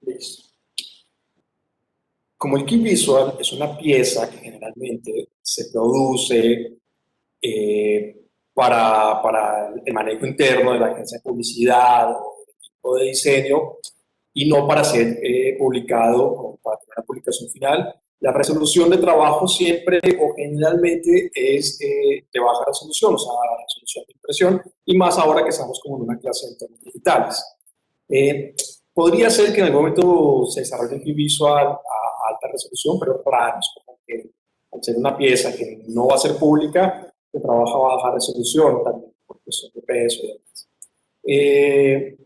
Listo. Como el kit visual es una pieza que generalmente se produce para el manejo interno de la agencia de publicidad o del equipo de diseño y no para ser publicado o para tener una publicación final, la resolución de trabajo siempre o generalmente es de baja resolución, o sea, resolución de impresión, y más ahora que estamos como en una clase de entornos digitales. Eh, Podría ser que en algún momento se desarrolle un visual a alta resolución, pero raro, es como que al ser una pieza que no va a ser pública, se trabaja a baja resolución también por cuestión de peso y demás.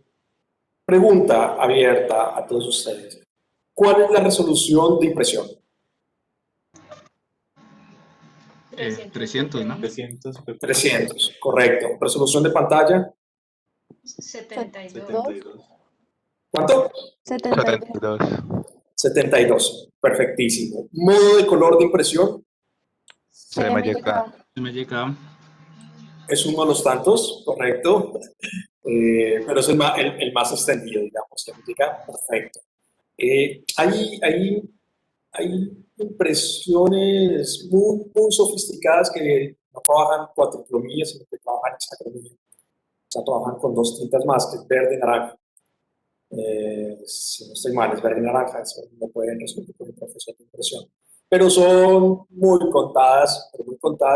Pregunta abierta a todos ustedes. ¿Cuál es la resolución de impresión? 300, ¿no? 300. 300, correcto. ¿Resolución de pantalla? 72. ¿Cuánto? 72. 72, perfectísimo. ¿Modo de color de impresión? CMYK. MYK. Es uno de los tantos, correcto. Pero es el más extendido, digamos, CMYK, perfecto. Hay impresiones muy sofisticadas que no trabajan cuatricromía, sino que trabajan hexacromía. O sea, trabajan con dos tintas más, que es verde y naranja. Si no estoy mal, es verde y naranja, eso no pueden resolver con el profesor de impresión. Pero son muy contadas,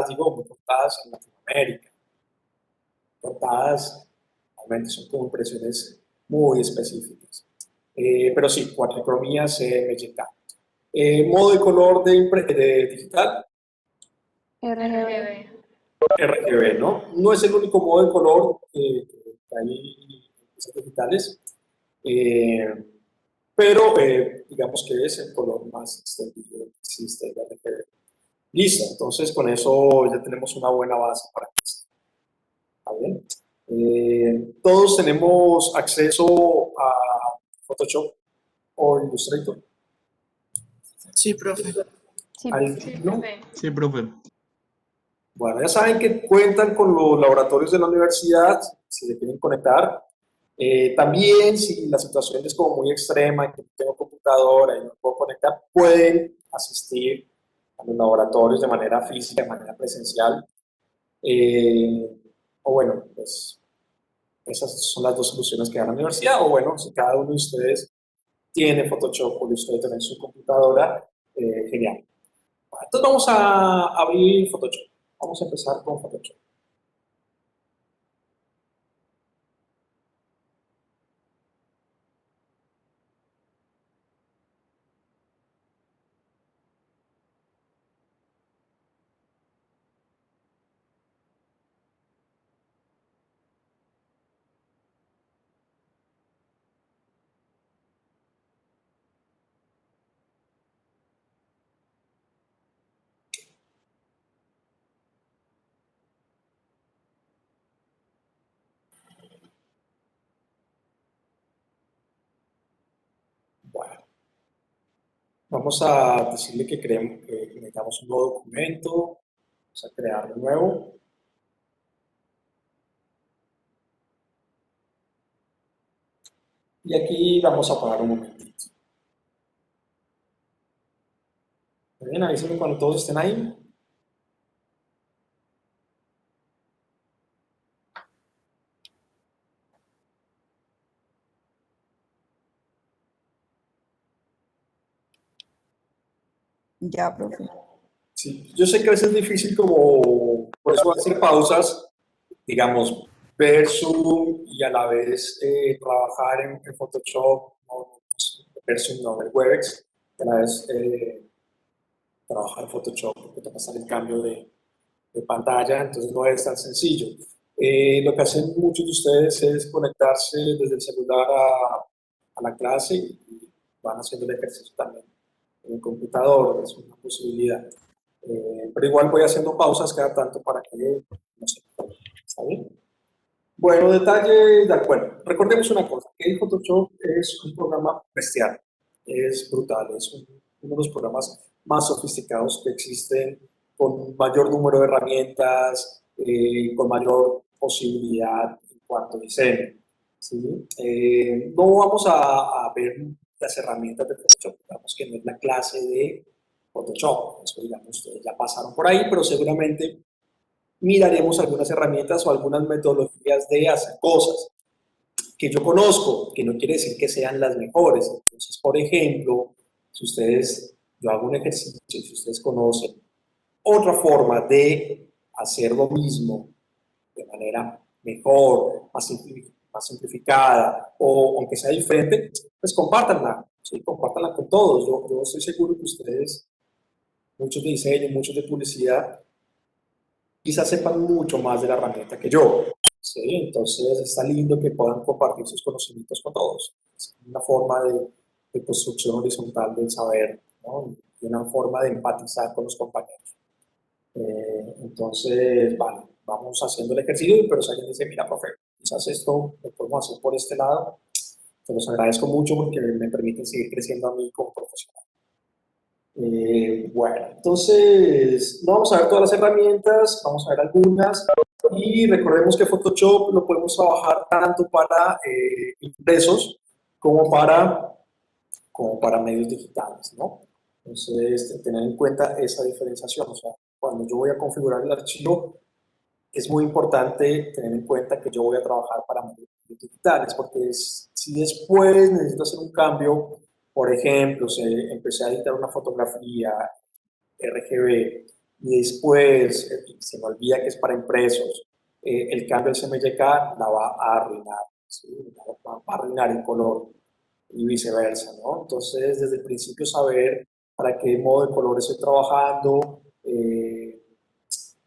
digo, muy contadas en Latinoamérica. Contadas, realmente son como impresiones muy específicas. Pero sí, cuatricromía CMYK. Modo de color de digital, RGB. RGB, ¿no? No es el único modo de color que hay en piezas digitales, pero digamos que es el color más extendido que existe, el RGB. Listo, entonces con eso ya tenemos una buena base para esto. ¿Está bien? Todos tenemos acceso a Photoshop o Illustrator. Sí, profe. Sí, ¿No? Sí, profe. Bueno, ya saben que cuentan con los laboratorios de la universidad, si se quieren conectar. También, si la situación es como muy extrema y que no tengo computadora y no puedo conectar, pueden asistir a los laboratorios de manera física, de manera presencial. O bueno, pues esas son las dos soluciones que da la universidad. O bueno, si cada uno de ustedes tiene Photoshop o Illustrator en su computadora, genial. Bueno, entonces vamos a abrir Photoshop. Vamos a empezar con Photoshop. Bueno, vamos a decirle que creemos que necesitamos un nuevo documento. Vamos a crear un nuevo. Y aquí vamos a parar un momentito. Bien, avísenme cuando todos estén ahí. Ya, profe. Sí, yo sé que a veces es difícil como, por eso hacer pausas, digamos, ver Zoom y a la vez trabajar en Photoshop, no, ver Zoom, no, ver Webex, y a la vez trabajar en Photoshop, porque te pasa el cambio de pantalla, entonces no es tan sencillo. Lo que hacen muchos de ustedes es conectarse desde el celular a la clase y van haciendo el ejercicio también en el computador, es una posibilidad. Pero igual voy haciendo pausas cada tanto para que no se pierda. ¿Está bien? Bueno, detalle, de acuerdo. Recordemos una cosa, que el Photoshop es un programa bestial, es brutal, es uno de los programas más sofisticados que existen, con mayor número de herramientas, con mayor posibilidad en cuanto a diseño. ¿Sí? No vamos a ver las herramientas de Photoshop. Digamos que no es la clase de Photoshop, eso digamos, ustedes ya pasaron por ahí, pero seguramente miraremos algunas herramientas o algunas metodologías de hacer cosas que yo conozco, que no quiere decir que sean las mejores. Entonces, por ejemplo, si ustedes, yo hago un ejercicio, si ustedes conocen otra forma de hacer lo mismo de manera mejor, más simplificada, o aunque sea diferente, pues compártanla, ¿sí? Compártanla con todos. Yo estoy seguro que ustedes, muchos de diseño, muchos de publicidad, quizás sepan mucho más de la herramienta que yo. ¿Sí? Entonces está lindo que puedan compartir sus conocimientos con todos. Es una forma de construcción horizontal del saber, ¿no? Y una forma de empatizar con los compañeros. Entonces, vale, vamos haciendo el ejercicio, pero si alguien dice, mira, profe, quizás esto lo podemos hacer por este lado, te los agradezco mucho porque me permiten seguir creciendo a mí como profesional. Bueno, entonces no vamos a ver todas las herramientas, vamos a ver algunas y recordemos que Photoshop lo podemos trabajar tanto para impresos como para medios digitales, ¿no? Entonces, tener en cuenta esa diferenciación, o sea, cuando yo voy a configurar el archivo, es muy importante tener en cuenta que yo voy a trabajar para medios digitales, porque si después necesito hacer un cambio, por ejemplo, empecé a editar una fotografía RGB y después se me olvida que es para impresos, el cambio del CMYK la va a arruinar, ¿sí? Va a arruinar el color y viceversa, ¿no? Entonces, desde el principio saber para qué modo de color estoy trabajando,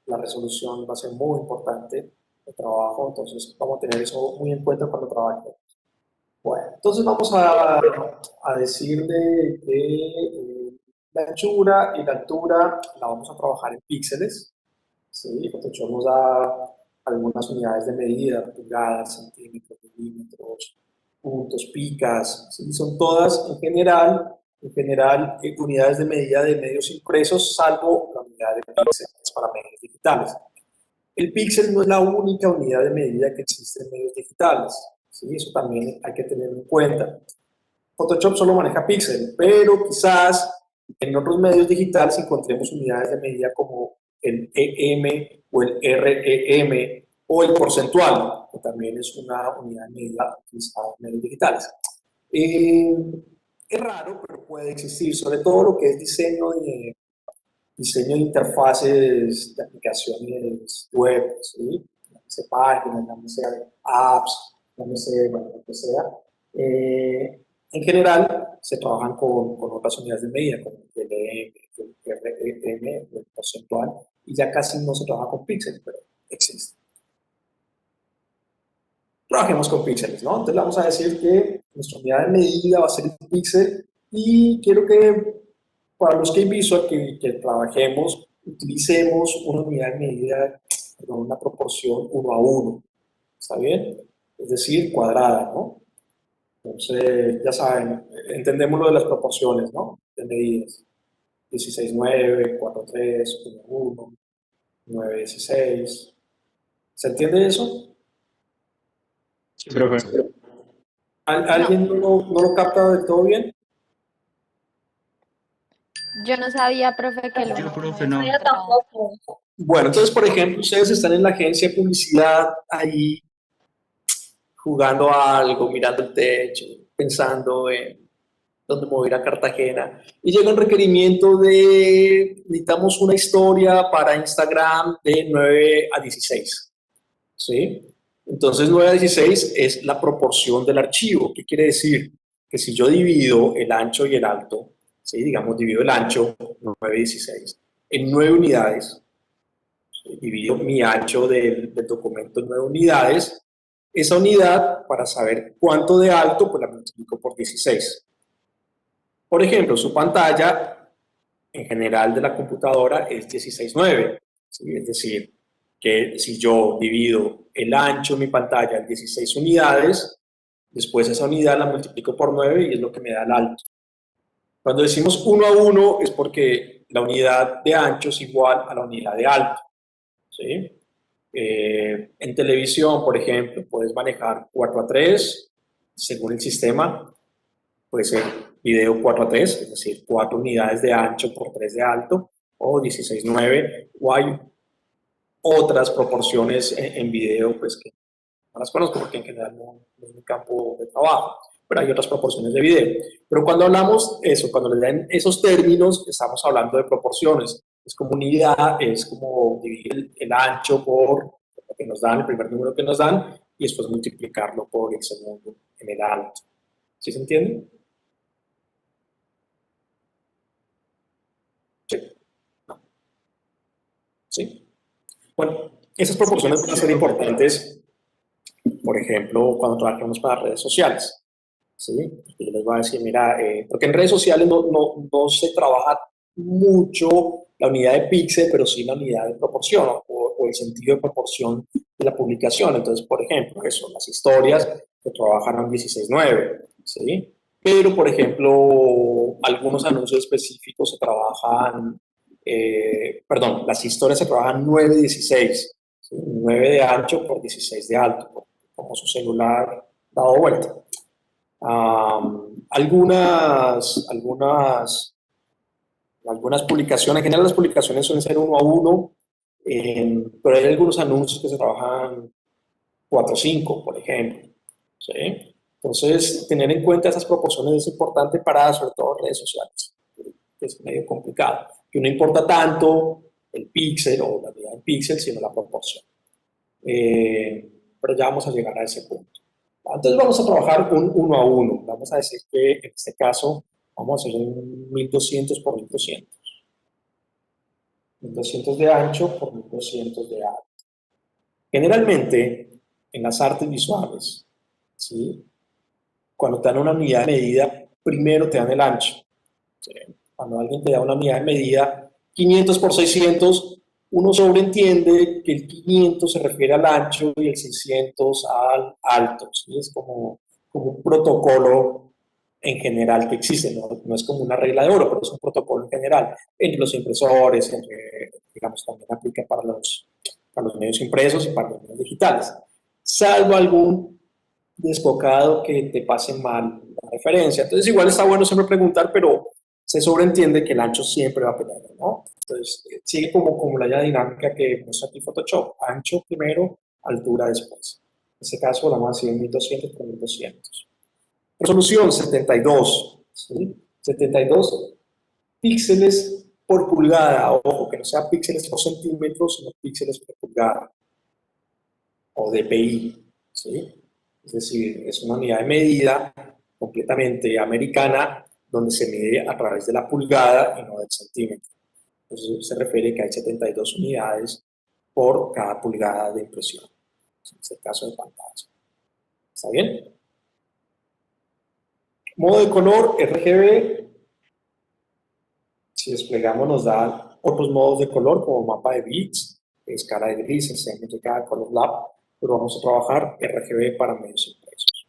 la resolución va a ser muy importante el trabajo, entonces vamos a tener eso muy en cuenta cuando trabajemos. Bueno, entonces vamos a decirle que la anchura y la altura la vamos a trabajar en píxeles, ¿sí? Photoshop nos da algunas unidades de medida, pulgadas, centímetros, milímetros, puntos, picas, ¿sí? Son todas en general unidades de medida de medios impresos, salvo la unidad de píxeles para medios digitales. El píxel no es la única unidad de medida que existe en medios digitales, ¿sí? Eso también hay que tenerlo en cuenta. Photoshop solo maneja píxel, pero quizás en otros medios digitales encontremos unidades de medida como el EM o el REM o el porcentual, que también es una unidad de medida utilizada en medios digitales. Es raro, pero puede existir, sobre todo lo que es diseño de interfaces de aplicaciones web, ¿sí? Llámese páginas, llámese apps, llámese, bueno, lo que sea. En general, se trabajan con otras unidades de medida, como el LM, el REM, el porcentual, y ya casi no se trabaja con píxeles, pero existe. Trabajemos con píxeles, ¿no? Entonces vamos a decir que nuestra unidad de medida va a ser el píxel y quiero que para los que visual que trabajemos, utilicemos una unidad de medida con una proporción 1:1, ¿está bien? Es decir, cuadrada, ¿no? Entonces, ya saben, entendemos lo de las proporciones, ¿no? De medidas. 16:9, 4:3, 1:1, 9:16. ¿Se entiende eso? Sí, profe. ¿Alguien no lo capta del todo bien? Yo no sabía, profe, que lo Yo, profe, no no. había tocado. Bueno, entonces, por ejemplo, ustedes están en la agencia de publicidad ahí jugando a algo, mirando el techo, pensando en dónde me voy a ir a Cartagena. Y llega un requerimiento necesitamos una historia para Instagram de 9:16. ¿Sí? Entonces 9:16 es la proporción del archivo. ¿Qué quiere decir? Que si yo divido el ancho y el alto, ¿sí? Digamos, divido el ancho, 9:16, en 9 unidades, ¿sí? Divido mi ancho del documento en 9 unidades, esa unidad, para saber cuánto de alto, pues la multiplico por 16. Por ejemplo, su pantalla en general de la computadora es 16:9, ¿sí? Es decir, que si yo divido el ancho de mi pantalla en 16 unidades, después esa unidad la multiplico por 9 y es lo que me da el alto. Cuando decimos 1:1 es porque la unidad de ancho es igual a la unidad de alto, ¿sí? En televisión, por ejemplo, puedes manejar 4:3 según el sistema, puede ser video 4:3, es decir, 4 unidades de ancho por 3 de alto, o 16:9, o hay otras proporciones en video, pues que no las conozco porque en general no es mi campo de trabajo, pero hay otras proporciones de video. Pero cuando hablamos eso, cuando les dan esos términos, estamos hablando de proporciones. Es como unidad, es como dividir el ancho por lo que nos dan, el primer número que nos dan, y después multiplicarlo por el segundo en el alto. ¿Sí se entiende? Sí. No. ¿Sí? Bueno, esas proporciones van a ser importantes, por ejemplo, cuando trabajamos para redes sociales. ¿Sí? Yo les voy a decir, mira, porque en redes sociales no se trabaja mucho la unidad de píxel, pero sí la unidad de proporción o el sentido de proporción de la publicación. Entonces, por ejemplo, eso, las historias se trabajan en 16:9, ¿sí? Pero, por ejemplo, algunos anuncios específicos se trabajan, perdón, las historias se trabajan 9:16, ¿sí? 9 de ancho por 16 de alto, como su celular dado vuelta. Algunas publicaciones, en general las publicaciones suelen ser 1:1, pero hay algunos anuncios que se trabajan 4:5, por ejemplo. ¿Sí? Entonces, tener en cuenta esas proporciones es importante para, sobre todo, redes sociales, que es medio complicado, que no importa tanto el píxel o la unidad del píxel, sino la proporción. Pero ya vamos a llegar a ese punto. Entonces vamos a trabajar un 1:1. Vamos a decir que en este caso vamos a hacer un 1200 por 1200. 1200 de ancho por 1200 de alto. Generalmente, en las artes visuales, ¿sí? Cuando te dan una unidad de medida, primero te dan el ancho. ¿Sí? Cuando alguien te da una unidad de medida, 500 por 600, uno sobreentiende que el 500 se refiere al ancho y el 600 al alto. ¿Sí? Es como un protocolo en general que existe, no es como una regla de oro, pero es un protocolo en general, entre los impresores, digamos, también aplica para los medios impresos y para los medios digitales, salvo algún desbocado que te pase mal la referencia. Entonces, igual está bueno siempre preguntar, pero se sobreentiende que el ancho siempre va a pelear, ¿no? Entonces, sigue como la dinámica que muestra aquí Photoshop, ancho primero, altura después. En este caso, la vamos a hacer en 1200 por 1200. Resolución 72, ¿sí? 72 píxeles por pulgada. Ojo, que no sea píxeles por centímetros, sino píxeles por pulgada. O dpi, ¿sí? Es decir, es una unidad de medida completamente americana donde se mide a través de la pulgada y no del centímetro. Entonces se refiere que hay 72 unidades por cada pulgada de impresión. En este caso de pantalla. ¿Está bien? Modo de color RGB. Si desplegamos nos da otros modos de color como mapa de bits, escala de grises, CMYK, Color Lab, pero vamos a trabajar RGB para medios impresos.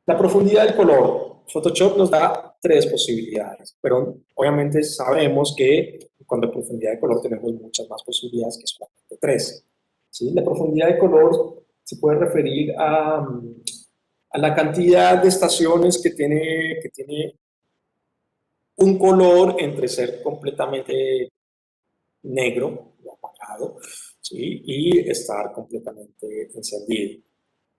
La profundidad del color. Photoshop nos da 3 posibilidades, pero obviamente sabemos que cuando hay profundidad de color tenemos muchas más posibilidades que solamente 3. ¿Sí? La profundidad de color se puede referir a la cantidad de estaciones que tiene un color entre ser completamente negro o apagado, ¿sí? Y estar completamente encendido,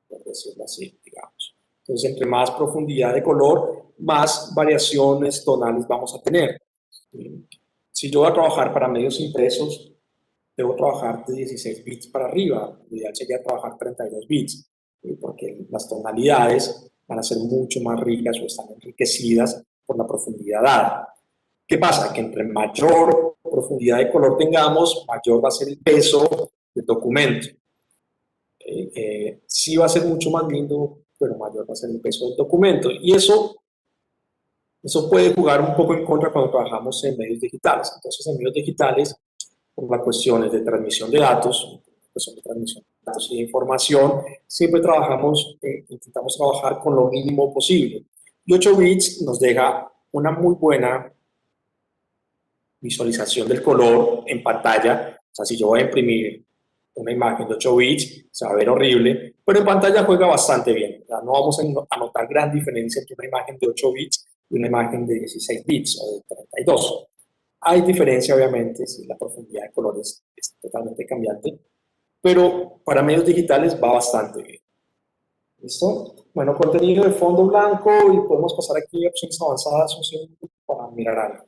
por decirlo así, digamos. Entonces, entre más profundidad de color, más variaciones tonales vamos a tener. ¿Sí? Si yo voy a trabajar para medios impresos, debo trabajar de 16 bits para arriba. Lo ideal sería trabajar 32 bits, ¿sí? Porque las tonalidades van a ser mucho más ricas o están enriquecidas por la profundidad dada. ¿Qué pasa? Que entre mayor profundidad de color tengamos, mayor va a ser el peso del documento. Sí va a ser mucho más lindo, pero mayor va a ser el peso del documento. Y eso puede jugar un poco en contra cuando trabajamos en medios digitales. Entonces, en medios digitales, por las cuestiones de transmisión de datos, y de información, siempre intentamos trabajar con lo mínimo posible. Y 8 bits nos deja una muy buena visualización del color en pantalla. O sea, si yo voy a imprimir una imagen de 8 bits, se va a ver horrible, pero en pantalla juega bastante bien. sea, no vamos a notar gran diferencia entre una imagen de 8 bits y una imagen de 16 bits o de 32. Hay diferencia, obviamente, si la profundidad de colores es totalmente cambiante, pero para medios digitales va bastante bien. ¿Listo? Bueno, contenido de fondo blanco y podemos pasar aquí a opciones avanzadas un segundo para mirar algo.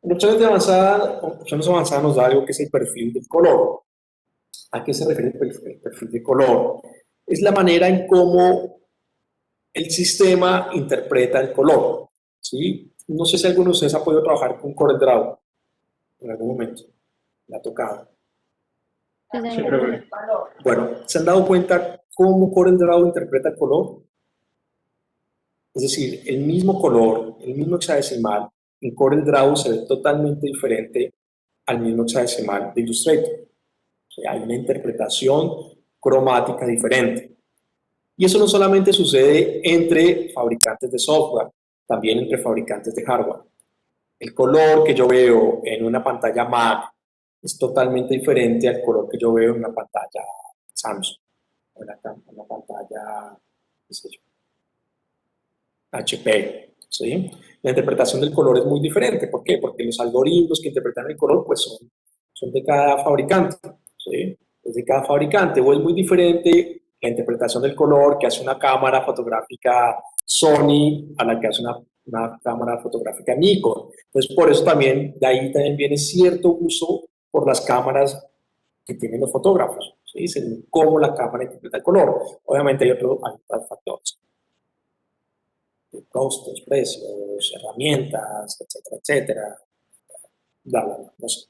En opciones avanzadas nos da algo que es el perfil del color. ¿A qué se refiere el perfil de color? Es la manera en cómo el sistema interpreta el color. ¿Sí? No sé si alguno de ustedes ha podido trabajar con CorelDRAW en algún momento. Le ha tocado. Sí, Sí, señor. profe. Bueno, ¿se han dado cuenta cómo CorelDRAW interpreta el color? Es decir, el mismo color, el mismo hexadecimal, en CorelDRAW se ve totalmente diferente al mismo hexadecimal de Illustrator. O sea, hay una interpretación cromática diferente. Y eso no solamente sucede entre fabricantes de software, también entre fabricantes de hardware. El color que yo veo en una pantalla Mac es totalmente diferente al color que yo veo en una pantalla Samsung, o en una pantalla, qué sé yo, HP, ¿sí? La interpretación del color es muy diferente. ¿Por qué? Porque los algoritmos que interpretan el color pues son de cada fabricante, ¿sí? Es de cada fabricante. O es muy diferente la interpretación del color que hace una cámara fotográfica Sony a la que hace una cámara fotográfica Nikon. Entonces, por eso también, de ahí también viene cierto uso por las cámaras que tienen los fotógrafos, ¿sí? Según cómo la cámara interpreta el color. Obviamente hay otros factores, costos, precios, herramientas, etcétera, etcétera, bla, bla, bla, no sé.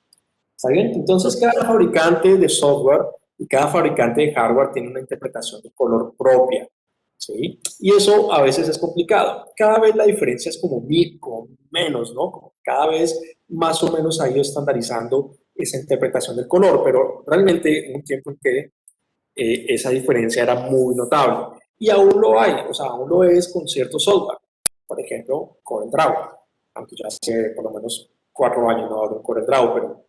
¿Está bien? Entonces, cada fabricante de software y cada fabricante de hardware tiene una interpretación de color propia, ¿sí? Y eso a veces es complicado. Cada vez la diferencia es como menos, ¿no? Como cada vez más o menos ha ido estandarizando esa interpretación del color, pero realmente hubo un tiempo en que esa diferencia era muy notable. Y aún lo hay, o sea, aún lo es con cierto software. Por ejemplo, CorelDRAW. Aunque ya hace por lo menos 4 años no hablo de CorelDRAW,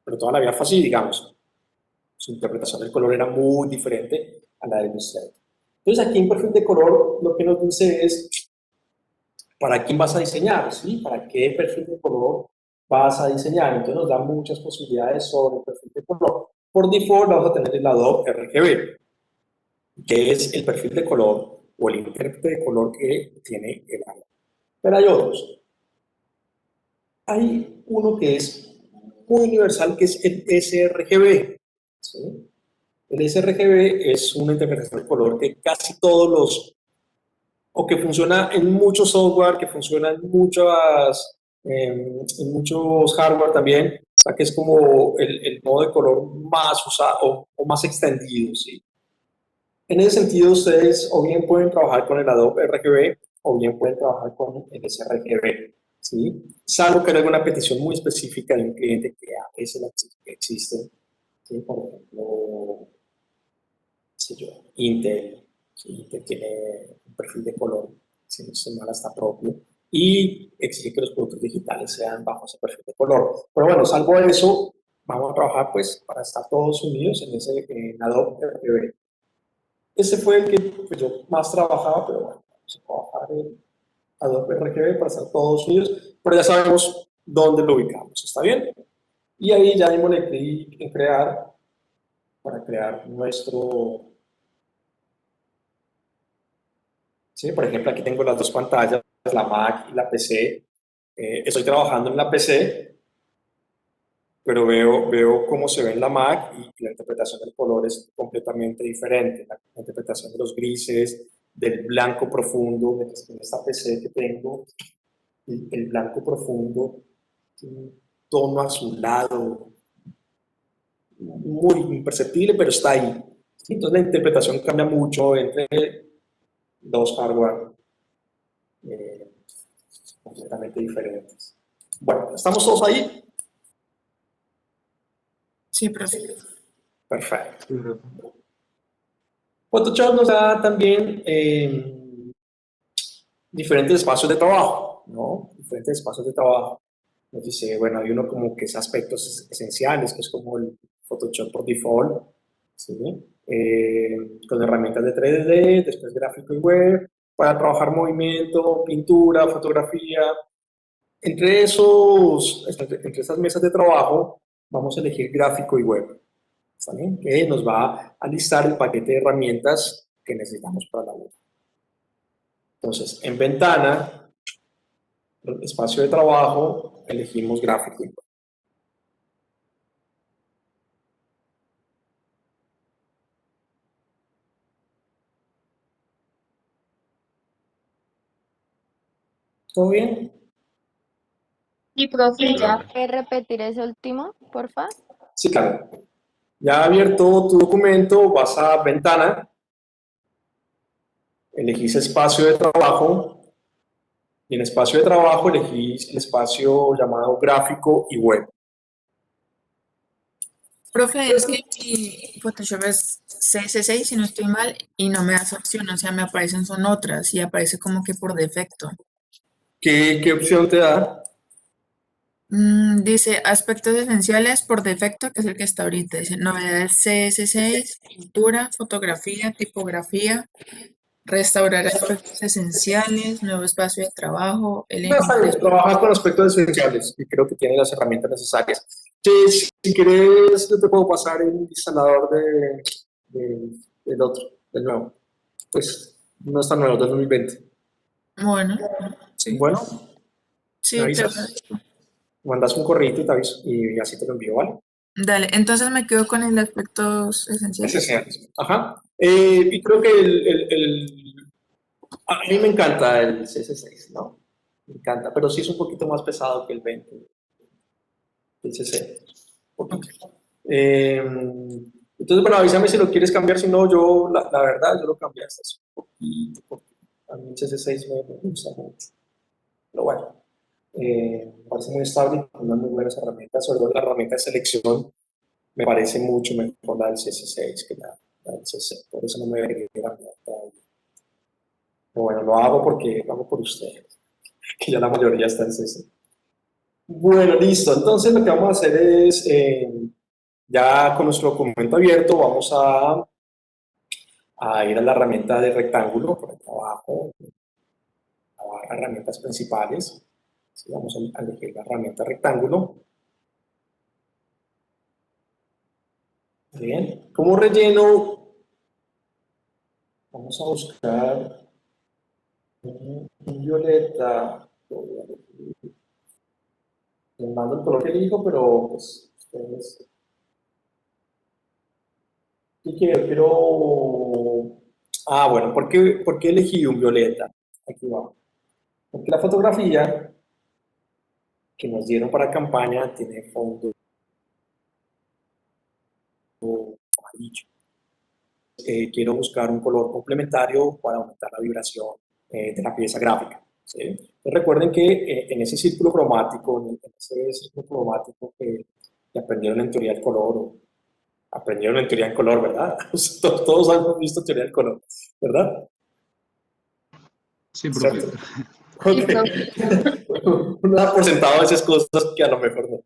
pero toda la vida fue así, digamos. Su interpretación del color era muy diferente a la de Illustrator. Entonces, aquí en perfil de color lo que nos dice es para quién vas a diseñar, ¿sí? ¿Para qué perfil de color vas a diseñar? Entonces nos da muchas posibilidades sobre el perfil de color. Por default vamos a tener el lado RGB, que es el perfil de color o el intérprete de color que tiene el área. Pero hay otros. Hay uno que es muy universal, que es el sRGB. ¿Sí? El sRGB es una interpretación de color que casi todos o que funciona en muchos software, que funciona en muchos hardware también, o sea, que es como el modo de color más usado o más extendido, ¿sí? En ese sentido, ustedes o bien pueden trabajar con el Adobe RGB o bien pueden trabajar con el sRGB, ¿sí? Salvo que haya alguna petición muy específica de un cliente que a veces existe, ¿sí? Por ejemplo, qué sé yo, Intel, ¿sí? Intel tiene un perfil de color, si no estoy mal, hasta propio, y exige que los productos digitales sean bajo ese perfil de color. Pero bueno, salvo eso, vamos a trabajar pues para estar todos unidos en Adobe RGB. Ese fue el que pues, yo más trabajaba, pero bueno, vamos a trabajar en Adobe RGB para estar todos unidos, pero ya sabemos dónde lo ubicamos, ¿está bien? Y ahí ya démosle clic en crear para crear nuestro. ¿Sí? Por ejemplo, aquí tengo las dos pantallas, la Mac y la PC. Estoy trabajando en la PC, pero veo cómo se ve en la Mac y la interpretación del color es completamente diferente. La interpretación de los grises, del blanco profundo, mientras que en esta PC que tengo, el blanco profundo tiene un tono azulado, muy imperceptible, pero está ahí. ¿Sí? Entonces la interpretación cambia mucho entre dos hardware eh, completamente diferentes. Bueno, ¿estamos todos ahí? Sí, profe. Perfecto. Sí, profe. Photoshop nos da también diferentes espacios de trabajo, ¿no? Diferentes espacios de trabajo. Nos dice, bueno, hay uno como que es aspectos esenciales, que es como el Photoshop por default, ¿sí? con herramientas de 3D, después gráfico y web, para trabajar movimiento, pintura, fotografía. Entre esas mesas de trabajo, vamos a elegir gráfico y web, ¿está bien? Que nos va a listar el paquete de herramientas que necesitamos para la web. Entonces, en ventana, espacio de trabajo, elegimos gráfico y web. ¿Todo bien? Y profe, Sí, ¿ya profe. puede repetir ese último, porfa? Sí, claro. Ya abierto tu documento, vas a ventana, elegís espacio de trabajo y en espacio de trabajo elegís el espacio llamado gráfico y web. Profe, es que mi Photoshop es CS6, si no estoy mal, y no me da esa opción, o sea, me aparecen son otras y aparece como que por defecto. ¿Qué opción te da? Dice aspectos esenciales por defecto, que es el que está ahorita. Dice novedades CS6, pintura, fotografía, tipografía, restaurar aspectos esenciales, nuevo espacio de trabajo, No, está bien, elementos. trabajas con aspectos esenciales y creo que tiene las herramientas necesarias. Sí, si quieres, yo te puedo pasar el instalador del otro, del nuevo. Pues no está nuevo, del 2020. Bueno, sí, Bueno, me sí, te avisas, mandas un correo y te aviso y así te lo envío, ¿vale? dale. Entonces me quedo con el aspectos esenciales. Esenciales. Ajá. Y creo que a mí me encanta el CS6, ¿no? Me encanta, pero sí es un poquito más pesado que el 20, el CC. Un Ok. poquito. Entonces, bueno, avísame si lo quieres cambiar, si no, yo, la verdad, yo lo cambié hasta hace un poquito, porque a mí el CS6 me gusta mucho. Pero bueno, me parece muy estable y con unas muy buenas herramientas, sobre todo la herramienta de selección, me parece mucho mejor la del CS6 que la del CC, por eso no me debería cambiar todavía. Pero bueno, lo hago por ustedes, que ya la mayoría está en CC. Bueno, listo. Entonces lo que vamos a hacer es, ya con nuestro documento abierto, vamos a ir a la herramienta de rectángulo por aquí abajo, a barra herramientas principales. Sí, vamos a elegir la herramienta rectángulo. Bien. Como relleno, vamos a buscar un violeta. Les mando el color que elijo, pero pues ustedes. ¿Qué quiero? Ah, bueno, por qué elegí un violeta? Aquí va. Porque la fotografía que nos dieron para campaña tiene fondo amarillo. Quiero buscar un color complementario para aumentar la vibración de la pieza gráfica. ¿Sí? Entonces recuerden que en ese círculo cromático, que aprendieron en teoría del color, o aprendieron en teoría del color, ¿verdad? Todos hemos visto teoría del color, ¿verdad? Sí, profe. ¿Cierto? Sí, Ok. profe. Uno da por sentado esas cosas que a lo mejor no.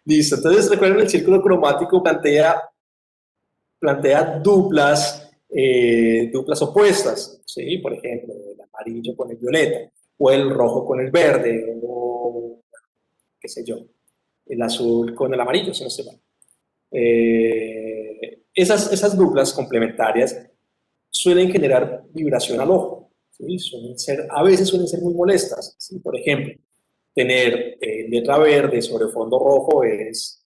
Listo. Entonces, recuerden, el círculo cromático plantea duplas opuestas. ¿Sí? Por ejemplo, el amarillo con el violeta, o el rojo con el verde, o qué sé yo, el azul con el amarillo, si no se mal. Esas duplas complementarias suelen generar vibración al ojo. ¿Sí? A veces suelen ser muy molestas. ¿Sí? Por ejemplo, tener letra verde sobre fondo rojo es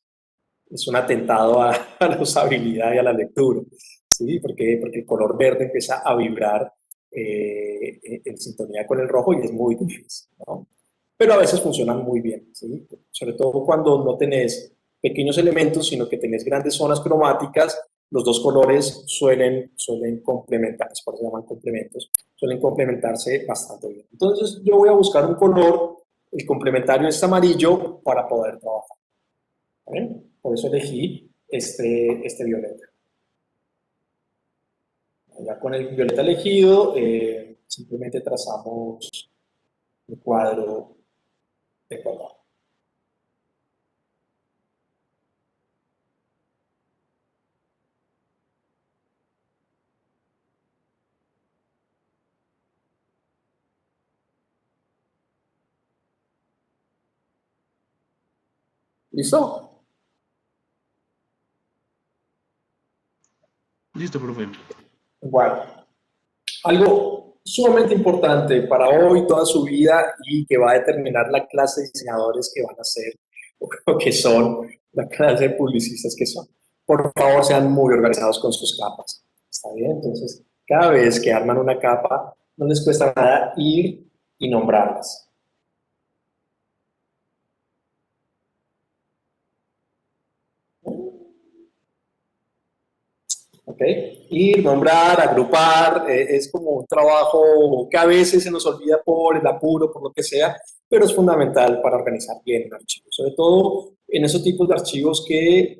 un atentado a la usabilidad y a la lectura. ¿Sí? Porque el color verde empieza a vibrar en sintonía con el rojo y es muy difícil, ¿no? Pero a veces funcionan muy bien, ¿sí? Sobre todo cuando no tenés pequeños elementos, sino que tenés grandes zonas cromáticas, los dos colores suelen complementarse, por eso se llaman complementos, suelen complementarse bastante bien. Entonces yo voy a buscar un color, el complementario es amarillo, para poder trabajar. ¿Vale? Por eso elegí este violeta. Ya con el violeta elegido, simplemente trazamos el cuadro de color. ¿Listo? Listo, profe. Bueno, algo sumamente importante para hoy, toda su vida y que va a determinar la clase de diseñadores que van a ser o que son, la clase de publicistas que son. Por favor, sean muy organizados con sus capas. ¿Está bien? Entonces, cada vez que arman una capa, no les cuesta nada ir y nombrarlas. ¿Ok? Ir, nombrar, agrupar, es como un trabajo que a veces se nos olvida por el apuro, por lo que sea, pero es fundamental para organizar bien un archivo, sobre todo en esos tipos de archivos que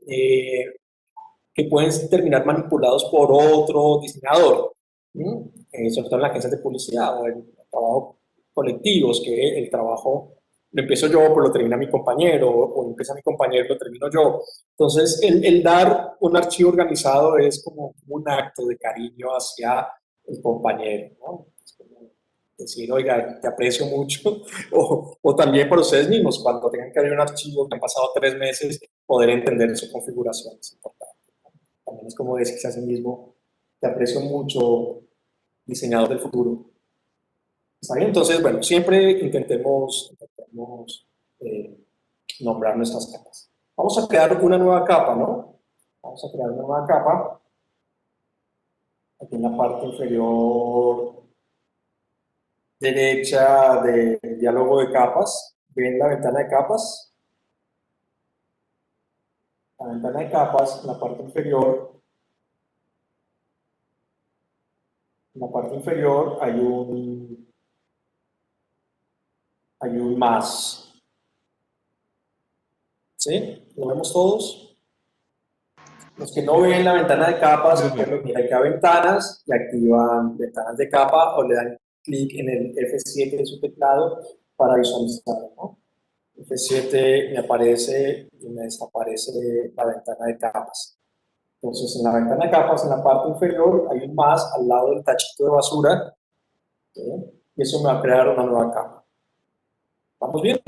pueden terminar manipulados por otro diseñador, sobre todo en las agencias de publicidad o en trabajos colectivos, que el trabajo lo empiezo yo, pero lo termina mi compañero, o empieza mi compañero, lo termino yo. Entonces, el dar un archivo organizado es como un acto de cariño hacia el compañero, ¿no? Es como decir, oiga, te aprecio mucho, o también para ustedes mismos, cuando tengan que abrir un archivo que han pasado 3 meses, poder entender su configuración es importante. También es como decirse a sí mismo, te aprecio mucho, diseñador del futuro. ¿Está bien? Entonces, bueno, siempre intentemos eh, nombrar nuestras capas. Vamos a crear una nueva capa, ¿no? Vamos a crear una nueva capa. Aquí en la parte inferior derecha del diálogo de capas, ven la ventana de capas. La ventana de capas, en la parte inferior, hay un más. ¿Sí? ¿Lo vemos todos? Los que no ven la ventana de capas, pueden venir aquí a ventanas y activan ventanas de capa o le dan clic en el F7 de su teclado para visualizarlo, ¿no? F7 me aparece y me desaparece la ventana de capas. Entonces, en la ventana de capas, en la parte inferior, hay un más al lado del tachito de basura, ¿sí? Y eso me va a crear una nueva capa. ¿Vamos bien?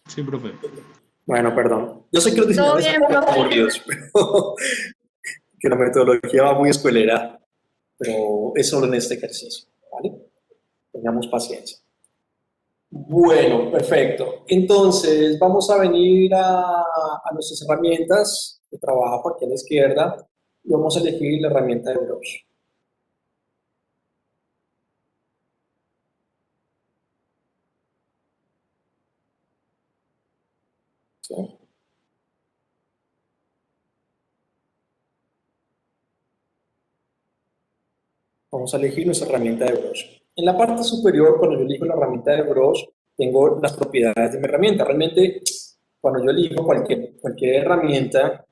Sí, profe. Bueno, perdón. Yo sé que los diseñadores son muy aburridos, pero que la metodología va muy escuelera, pero es solo en este ejercicio, ¿vale? Tengamos paciencia. Bueno, perfecto. Entonces, vamos a venir a nuestras herramientas de trabajo aquí a la izquierda y vamos a elegir la herramienta de brush. ¿Sí? Vamos a elegir nuestra herramienta de brush. En la parte superior, cuando yo elijo la herramienta de brush, tengo las propiedades de mi herramienta. Realmente, cuando yo elijo cualquier herramienta,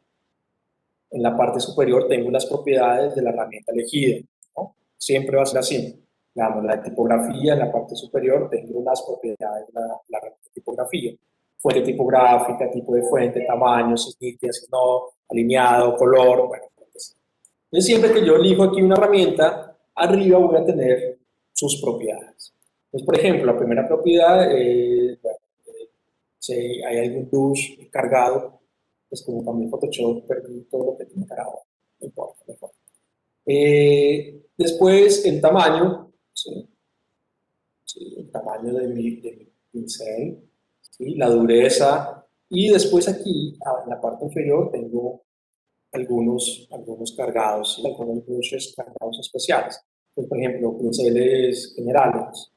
en la parte superior tengo las propiedades de la herramienta elegida, ¿no? Siempre va a ser así. Digamos, la tipografía en la parte superior tengo las propiedades de la herramienta de tipografía. Fuente tipográfica, tipo de fuente, tamaño, si es nítida, si no, alineado, color, bueno. Entonces, siempre que yo elijo aquí una herramienta, arriba voy a tener sus propiedades. Entonces, por ejemplo, la primera propiedad es, bueno, si hay algún brush cargado, pues como también Photoshop perdí todo lo que tiene cargado. No importa, mejor. Después, el tamaño, ¿sí? ¿Sí? El tamaño de mi pincel, ¿sí? La dureza. Y después aquí, en la parte inferior, tengo algunos cargados, ¿sí? Algunos brushes cargados especiales. Pues, por ejemplo, pinceles generales,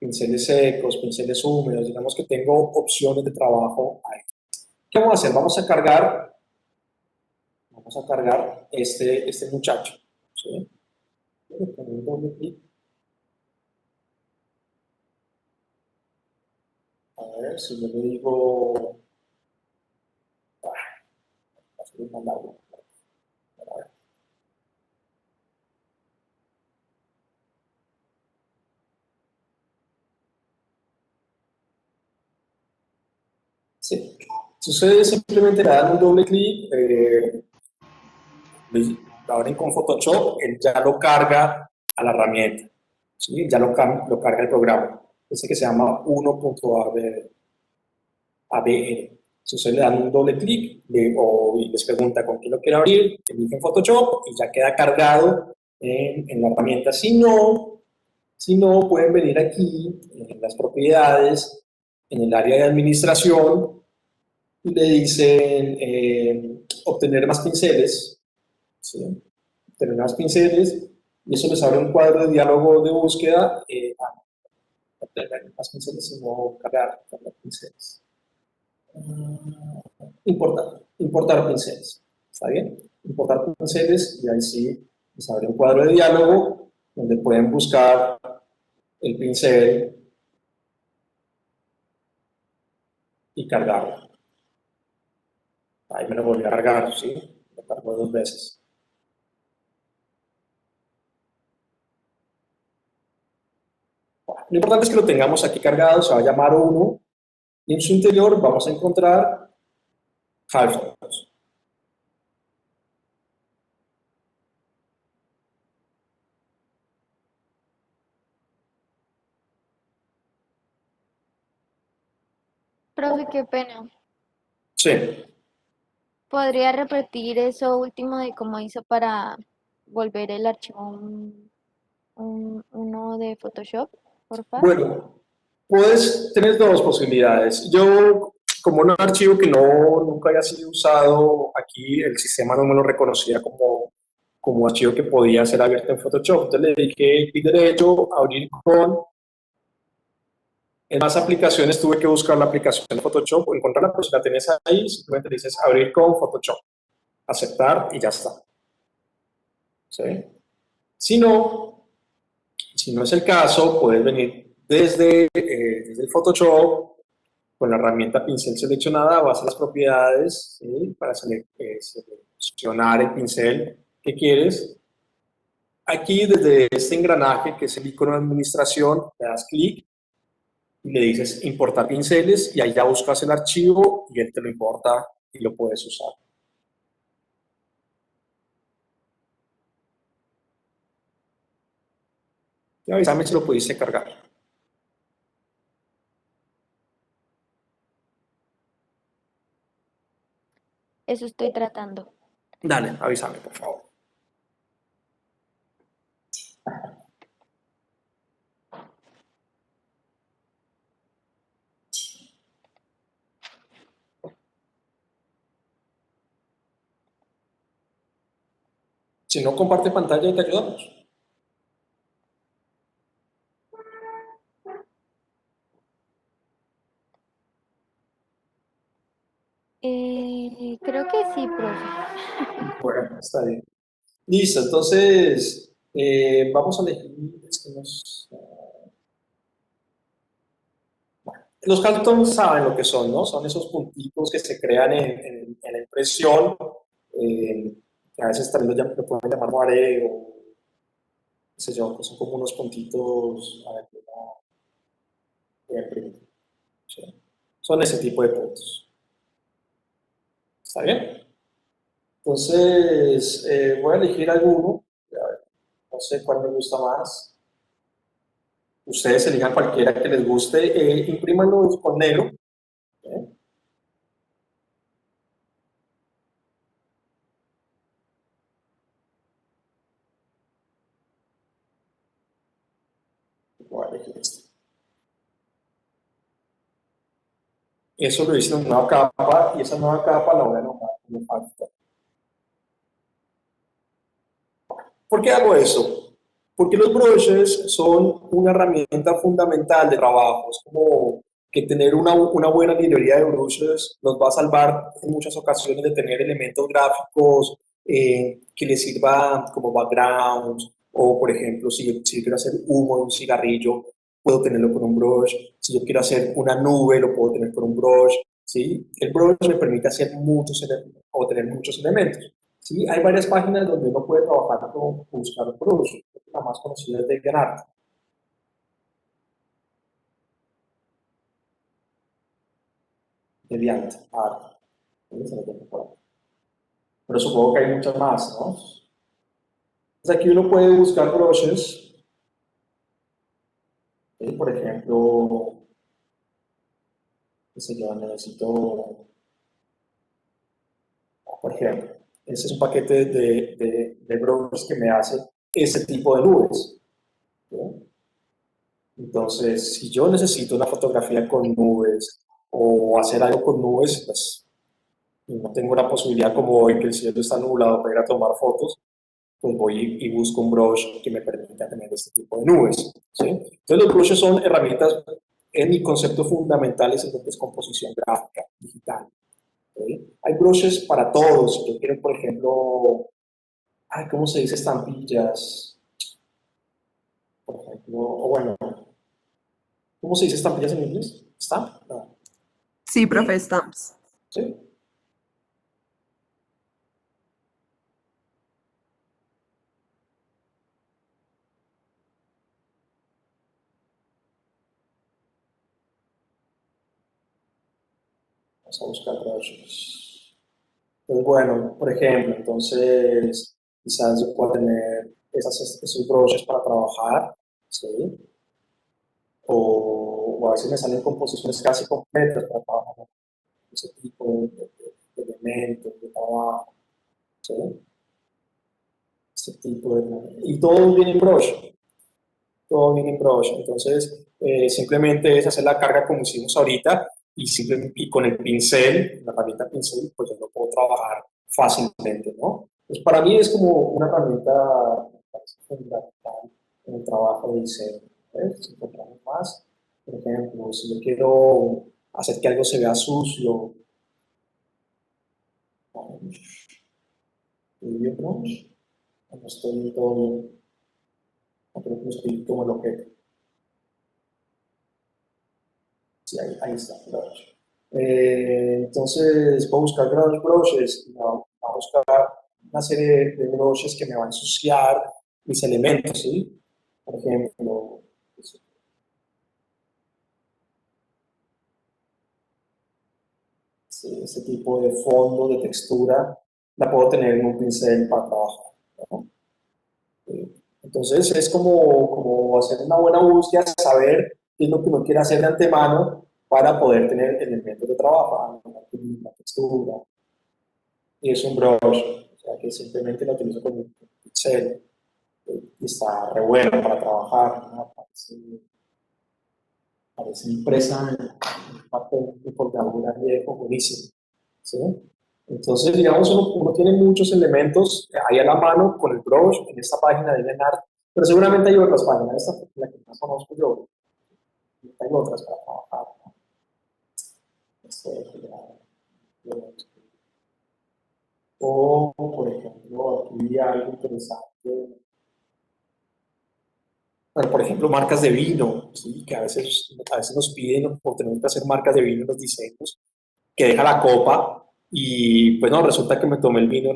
pinceles secos, pinceles húmedos, digamos que tengo opciones de trabajo ahí. ¿Qué vamos a hacer? Vamos a cargar este muchacho, ¿sí? Le pongo un doble clic. A ver, si yo le digo, va a ser más largo. A ver. Sí. Si ustedes simplemente le dan un doble clic, lo abren con Photoshop, él ya lo carga a la herramienta. ¿sí? Ya lo carga el programa. Este que se llama 1.abr. Entonces le dan un doble clic y les pregunta con qué lo quiere abrir, eligen Photoshop y ya queda cargado en la herramienta. Si no, pueden venir aquí en las propiedades, en el área de administración, y le dicen obtener más pinceles, ¿sí? Obtener más pinceles, y eso les abre un cuadro de diálogo de búsqueda. Obtener más pinceles y no cargar pinceles. Importar pinceles, ¿está bien? Importar pinceles y ahí sí les abre un cuadro de diálogo donde pueden buscar el pincel y cargarlo. Ahí me lo volví a cargar, ¿sí? Lo cargo 2 veces. Lo importante es que lo tengamos aquí cargado, se va a llamar 1 y en su interior vamos a encontrar Firefox. Profe, qué pena. Sí. ¿Podría repetir eso último de cómo hizo para volver el archivo uno de Photoshop, porfa? Bueno, puedes tener dos posibilidades. Yo, como un archivo que nunca haya sido usado aquí, el sistema no me lo reconocía como archivo que podía ser abierto en Photoshop. Entonces le dije clic derecho, abrir con. En más aplicaciones tuve que buscar la aplicación de Photoshop o encontrarla, pero si la tenés ahí, simplemente le dices abrir con Photoshop, aceptar y ya está. ¿Sí? Si no, si no es el caso, puedes venir desde el Photoshop con la herramienta pincel seleccionada, vas a las propiedades, ¿sí? Para seleccionar el pincel que quieres. Aquí desde este engranaje, que es el icono de administración, le das clic y le dices importar pinceles y ahí ya buscas el archivo y él te lo importa y lo puedes usar. Y avísame si lo pudiste cargar. Eso estoy tratando. Dale, avísame, por favor. Si no, comparte pantalla y te ayudamos. Creo que sí, profe. Bueno, está bien. Listo, entonces vamos a elegir. Los cartoons saben lo que son, ¿no? Son esos puntitos que se crean en la impresión, que a veces también lo pueden llamar moaré o qué sé yo, que son como unos puntitos a ver, voy a imprimir, ¿sí? Son ese tipo de puntos. ¿Está bien? Entonces, voy a elegir alguno. A ver, no sé cuál me gusta más. Ustedes elijan cualquiera que les guste. Imprímanlo con negro. ¿Eh? Voy a elegir este. Eso lo hice en una nueva capa y esa nueva capa la voy a nombrar como factor. ¿Por qué hago eso? Porque los brushes son una herramienta fundamental de trabajo. Es como que tener una buena librería de brushes nos va a salvar en muchas ocasiones de tener elementos gráficos que les sirva como backgrounds, o por ejemplo, si yo quiero hacer humo de un cigarrillo, puedo tenerlo con un brush. Si yo quiero hacer una nube, lo puedo tener con un brush. ¿Sí? El brush me permite hacer o tener muchos elementos. Sí, hay varias páginas donde uno puede trabajar con buscar brush. La más conocida es DeviantArt. DeviantArt. Pero supongo que hay muchas más, ¿no? Entonces aquí uno puede buscar brushes ejemplo, qué sé yo, necesito, por ejemplo, ese es un paquete de browsers que me hace ese tipo de nubes. ¿Sí? Entonces, si yo necesito una fotografía con nubes o hacer algo con nubes, pues y no tengo la posibilidad como hoy que el cielo está nublado para ir a tomar fotos, pues voy y busco un brush que me permita tener este tipo de nubes. ¿Sí? Entonces los brushes son herramientas, en mi concepto fundamentales en lo que es composición gráfica, digital. ¿Sí? Hay brushes para todos. Si yo quiero, por ejemplo, ay, ¿cómo se dice? Estampillas, por ejemplo, o bueno, ¿cómo se dice estampillas en inglés? ¿Stamp? No. Sí, profe, stamps. ¿Sí? Vamos a buscar brushes. Pues bueno, por ejemplo, entonces quizás yo pueda tener esos brushes para trabajar, ¿sí? O a veces me salen composiciones casi completas para trabajar con ese tipo de elementos, de trabajo, ¿sí? Este tipo de... Y todo viene en brush, todo viene en brush. Entonces, simplemente es hacer la carga como hicimos ahorita y con el pincel, la herramienta pincel, pues yo lo puedo trabajar fácilmente, ¿no? Pues para mí es como una herramienta fundamental en el trabajo de diseño. ¿Ves? Si encontramos más, por ejemplo, si yo quiero hacer que algo se vea sucio, video brush, no estoy todo bien, no creo que no estoy como el objeto. Sí, ahí está, brush. Entonces, puedo buscar grandes brushes, voy a buscar una serie de brushes que me van a ensuciar mis elementos, ¿sí? Por ejemplo, sí, este tipo de fondo, de textura, la puedo tener en un pincel para trabajar, ¿no? Entonces, es como hacer una buena búsqueda, saber qué es lo que uno quiere hacer de antemano para poder tener elementos de trabajo, la textura, y es un brush, o sea que simplemente lo utilizo con un pincel y está re bueno para trabajar, ¿no? Parece impresa en papel de bordadura viejo, buenísimo, ¿sí? Entonces, digamos, uno tiene muchos elementos ahí a la mano con el brush en esta página de DeviantArt, pero seguramente hay otras páginas, esta es la que más conozco yo, y hay otras para trabajar, ¿no? O, por ejemplo, aquí hay algo interesante. Bueno, por ejemplo, marcas de vino, ¿sí? Que a veces nos piden por tener que hacer marcas de vino en los diseños, que deja la copa y pues no, resulta que me tomé el vino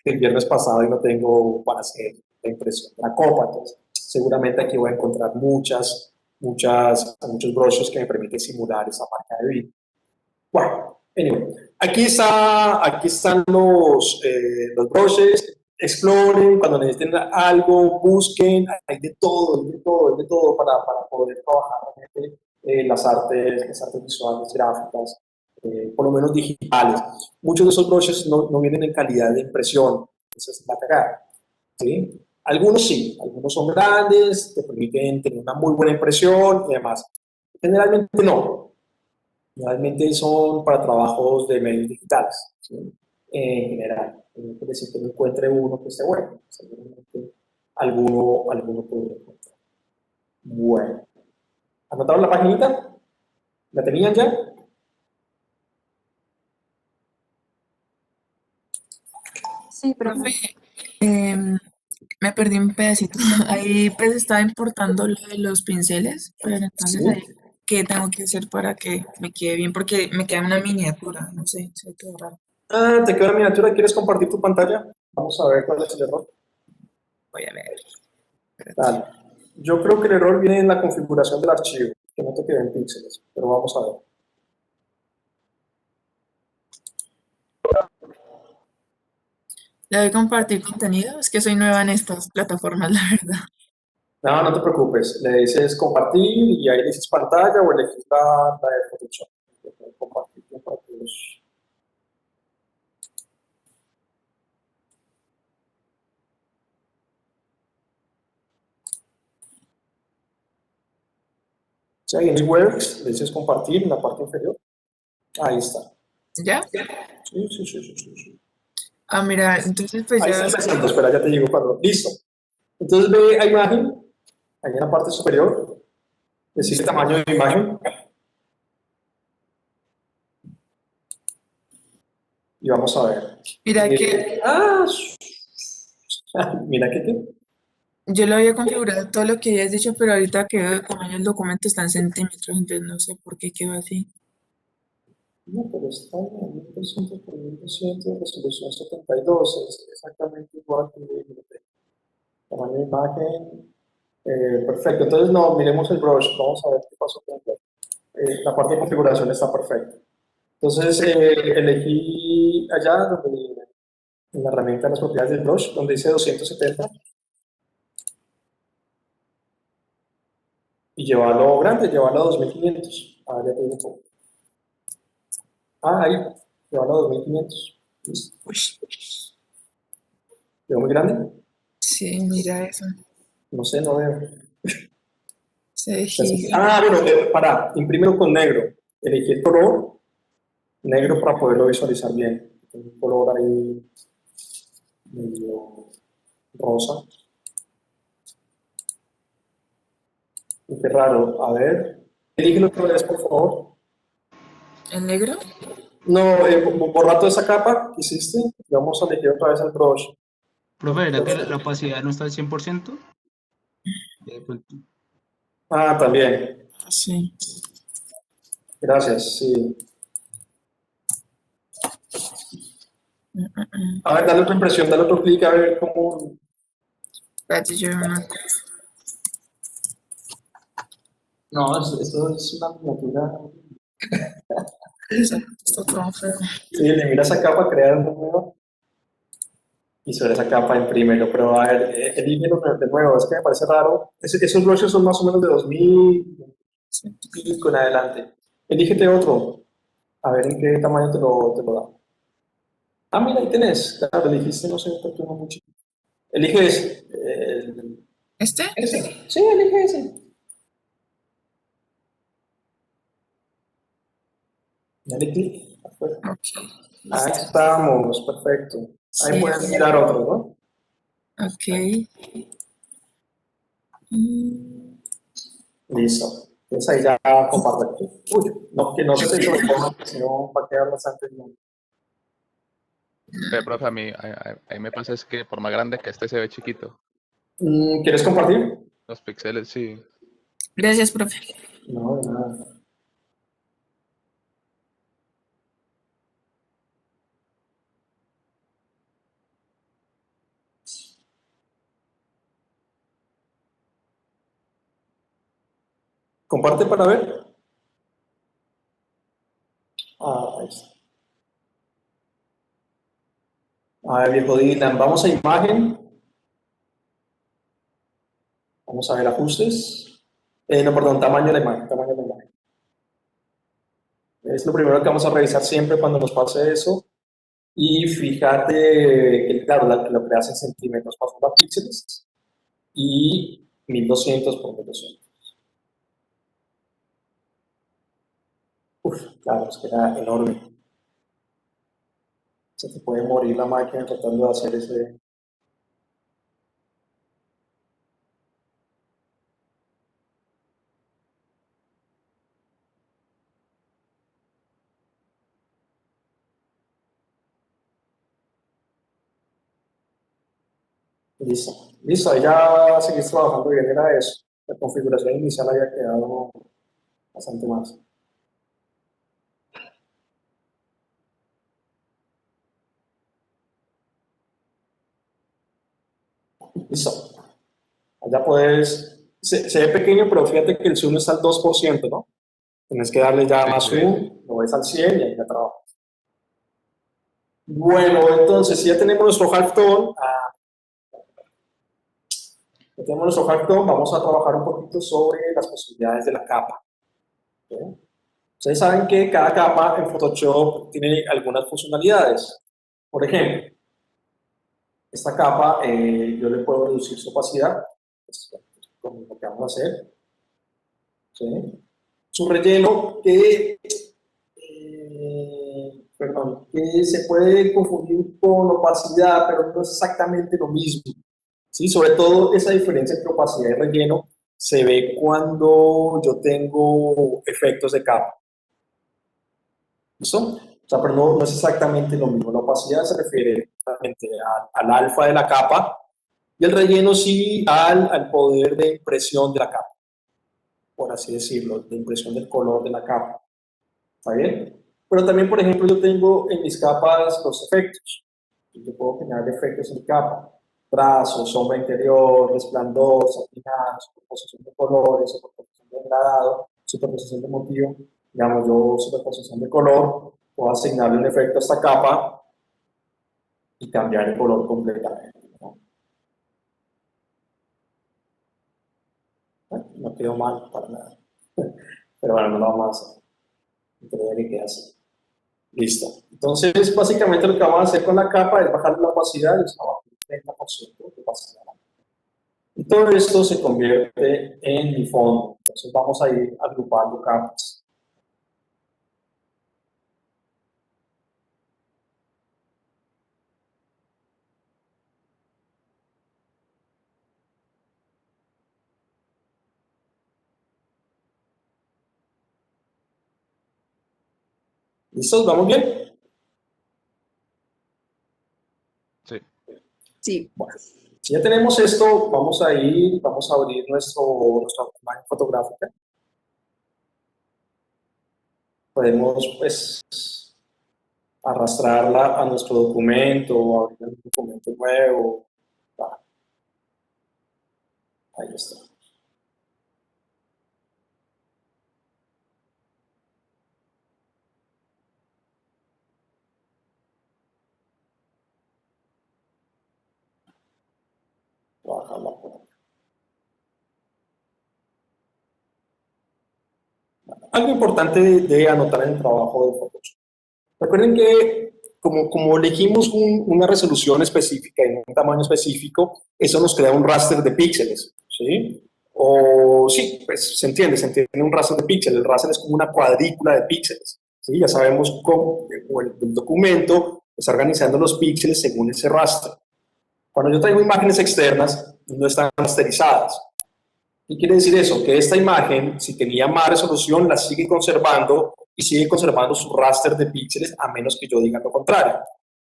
el viernes pasado y no tengo para hacer la impresión de la copa. Entonces, seguramente aquí voy a encontrar muchos broches que me permiten simular esa marca de vino. Bueno, anyway, aquí están los brushes, exploren, cuando necesiten algo, busquen, hay de todo, hay de todo, hay de todo para poder trabajar realmente, las artes visuales, gráficas, por lo menos digitales. Muchos de esos brushes no vienen en calidad de impresión, esa es la cagada, ¿sí? Algunos sí, algunos son grandes, te permiten tener una muy buena impresión y demás. Generalmente no. Realmente son para trabajos de medios digitales, ¿sí? En general. No quiere decir que no encuentre uno que esté bueno. Seguramente alguno puede encontrar. Bueno. ¿Anotaron la paginita? ¿La tenían ya? Sí, profe. Profe, me perdí un pedacito. Ahí pues estaba importando lo de los pinceles, pero entonces ahí, Sí. ¿qué tengo que hacer para que me quede bien? Porque me queda una miniatura, no sé, se quedó raro. Ah, ¿te queda la miniatura? ¿Quieres compartir tu pantalla? Vamos a ver cuál es el error. Voy a ver. Espérate. Dale. Yo creo que el error viene en la configuración del archivo, que no te queden píxeles, pero vamos a ver. ¿Le doy compartir contenido? Es que soy nueva en estas plataformas, la verdad. No, no te preocupes. Le dices compartir y ahí dices pantalla o elegir la de Photoshop. Compartir, compartir. Sí, ahí en Works le dices compartir en la parte inferior. Ahí está. ¿Ya? Sí, sí, sí, sí, sí, sí. Ah, mira, entonces pues Ahí ya. está empezando. Espera, ya te digo cuando. Listo. Entonces ve a imagen, ahí en la parte superior. Decide tamaño de imagen. Y vamos a ver. Mira que Ah, mira que yo lo había configurado todo lo que habías dicho, pero ahorita que veo el tamaño del documento está en centímetros, entonces no sé por qué quedó así. no, pero está en 1200 por 1200, resolución 72, es exactamente igual que el tamaño de imagen. Perfecto, entonces no, miremos el brush, vamos a ver qué pasó con el brush. La parte de configuración está perfecta. Entonces elegí allá donde, en la herramienta de las propiedades del brush, donde dice 270 y llévalo grande, llévalo a 2500. Ah, ya te digo cómo. Ah, ahí, llévalo a 2500. ¿Listo? Uy, ¿Quedó muy grande? sí, mira eso. No sé, no veo. Se ve giga. Ah, bueno, para, imprímelo con negro. Elegí el color negro para poderlo visualizar bien. Tiene un color ahí medio rosa. Y qué raro. A ver, elígelo otra vez, por favor. ¿El negro? No, borra toda esa capa que hiciste y vamos a elegir otra vez el brush. Profe, ¿era que la opacidad no está al 100%? De pronto. Ah, también. Sí. Gracias, sí. A ver, dale otra impresión, dale otro clic a ver cómo. Espérate, yo no. No, esto es una miniatura. Está todo feo. Sí, le miras esa capa, crear un nuevo y sobre esa capa imprímelo. Pero a ver, elígelo de nuevo, es que me parece raro. Esos brushes son más o menos de 2000 pico en adelante. Elígete otro, a ver en qué tamaño te lo da. Ah, mira, ahí tenés. Claro, elegiste, no sé, porque no mucho. Elige ese. ¿Este? Ese. Sí, elige ese. Dale clic. Afuera. Ok. Ahí estamos, perfecto. Ahí Sí, puedes mirar otro, ¿no? ok. Mm, Listo. Entonces ahí ya comparte. Uy, no, que no se te sobreponga, sino va a quedar bastante bien. Profe, a mí me pasa es que por más grande que este se ve chiquito. ¿Quieres compartir? Los píxeles, sí. Gracias, profe. No, de nada. Comparte para ver. Ah, ahí está. A ver, viejo Dylan, vamos a imagen. Vamos a ver ajustes. No, perdón, tamaño de la imagen, tamaño de la imagen. Es lo primero que vamos a revisar siempre cuando nos pase eso. Y fíjate que, claro, lo creas en centímetros para píxeles y 1200 por 1200. Uf, claro, es que era enorme. Se te puede morir la máquina tratando de hacer ese. Listo. Listo, ahí ya seguís trabajando bien, era eso. La configuración inicial había quedado bastante más. Listo. Allá puedes. Se ve pequeño, pero fíjate que el zoom está al 2%, ¿no? Tienes que darle ya Sí, más sí. zoom, lo ves al 100 y ahí ya trabaja. Bueno, entonces, si ya tenemos nuestro halftone, Ya tenemos nuestro factor, vamos a trabajar un poquito sobre las posibilidades de la capa. ¿Ok? Ustedes saben que cada capa en Photoshop tiene algunas funcionalidades. Por ejemplo, esta capa yo le puedo reducir su opacidad, es como lo que vamos a hacer. ¿Sí? Su relleno que se puede confundir con opacidad, pero no es exactamente lo mismo. ¿Sí? Sobre todo esa diferencia entre opacidad y relleno se ve cuando yo tengo efectos de capa. ¿Listo? O sea, pero no es exactamente lo mismo. La opacidad se refiere exactamente al alfa de la capa y el relleno sí al poder de impresión de la capa, por así decirlo, de impresión del color de la capa. ¿Está bien? Pero también, por ejemplo, yo tengo en mis capas los efectos. Yo puedo generar efectos en mi capa. Trazo, sombra interior, resplandor, satinado, superposición de colores, superposición de degradado, superposición de motivo. Digamos, yo superposición de color, puedo asignarle un efecto a esta capa y cambiar el color completamente, ¿no? Bueno, no quedó mal para nada. Pero bueno, no lo vamos a hacer. Entonces, que quede así. Listo. Entonces, básicamente lo que vamos a hacer con la capa es bajar la opacidad, es abajo del 30% de opacidad. Y todo esto se convierte en mi fondo. Entonces vamos a ir agrupando capas. ¿Listos? ¿Vamos bien? Sí. Sí. Bueno, si ya tenemos esto, vamos a abrir nuestra imagen fotográfica. Podemos, pues, arrastrarla a nuestro documento o abrir un documento nuevo. Ahí está. Voy a bajarla por acá. Algo importante de anotar en el trabajo de Photoshop. Recuerden que como elegimos una resolución específica y un tamaño específico, eso nos crea un raster de píxeles, ¿sí? O sí, pues se entiende un raster de píxeles. El raster es como una cuadrícula de píxeles, ¿sí? Ya sabemos cómo el documento está organizando los píxeles según ese raster. Cuando yo traigo imágenes externas, no están rasterizadas. ¿Qué quiere decir eso? Que esta imagen, si tenía más resolución, la sigue conservando y sigue conservando su raster de píxeles a menos que yo diga lo contrario.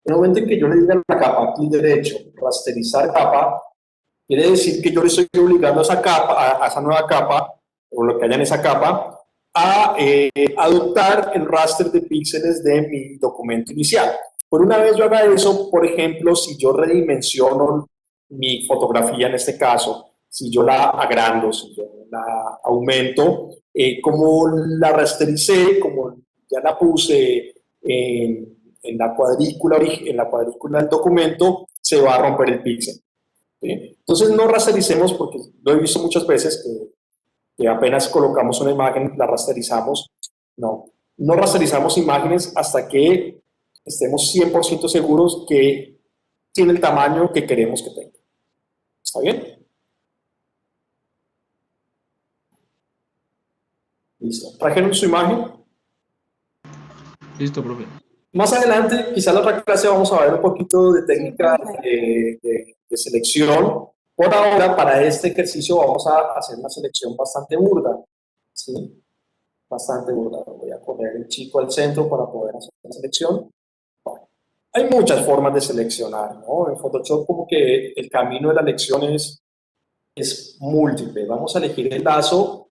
En el momento en que yo le diga a la capa, clic derecho, rasterizar capa, quiere decir que yo le estoy obligando a esa capa, a esa nueva capa, o lo que haya en esa capa, a adoptar el raster de píxeles de mi documento inicial. Por una vez yo haga eso, por ejemplo, si yo redimensiono mi fotografía en este caso, si yo la agrando, si yo la aumento, como la rastericé, como ya la puse en la cuadrícula del documento, se va a romper el píxel. ¿Sí? Entonces no rastericemos, porque lo he visto muchas veces que apenas colocamos una imagen, la rasterizamos. No rasterizamos imágenes hasta que estemos 100% seguros que tiene el tamaño que queremos que tenga. ¿Está bien? Listo. ¿Trajeron su imagen? Listo, profe. Más adelante, quizá en la otra clase vamos a ver un poquito de técnica de selección. Por ahora, para este ejercicio vamos a hacer una selección bastante burda, ¿sí? Bastante burda. Voy a poner el chico al centro para poder hacer la selección. Bueno, hay muchas formas de seleccionar, ¿no? En Photoshop como que el camino de la elección es múltiple. Vamos a elegir el lazo,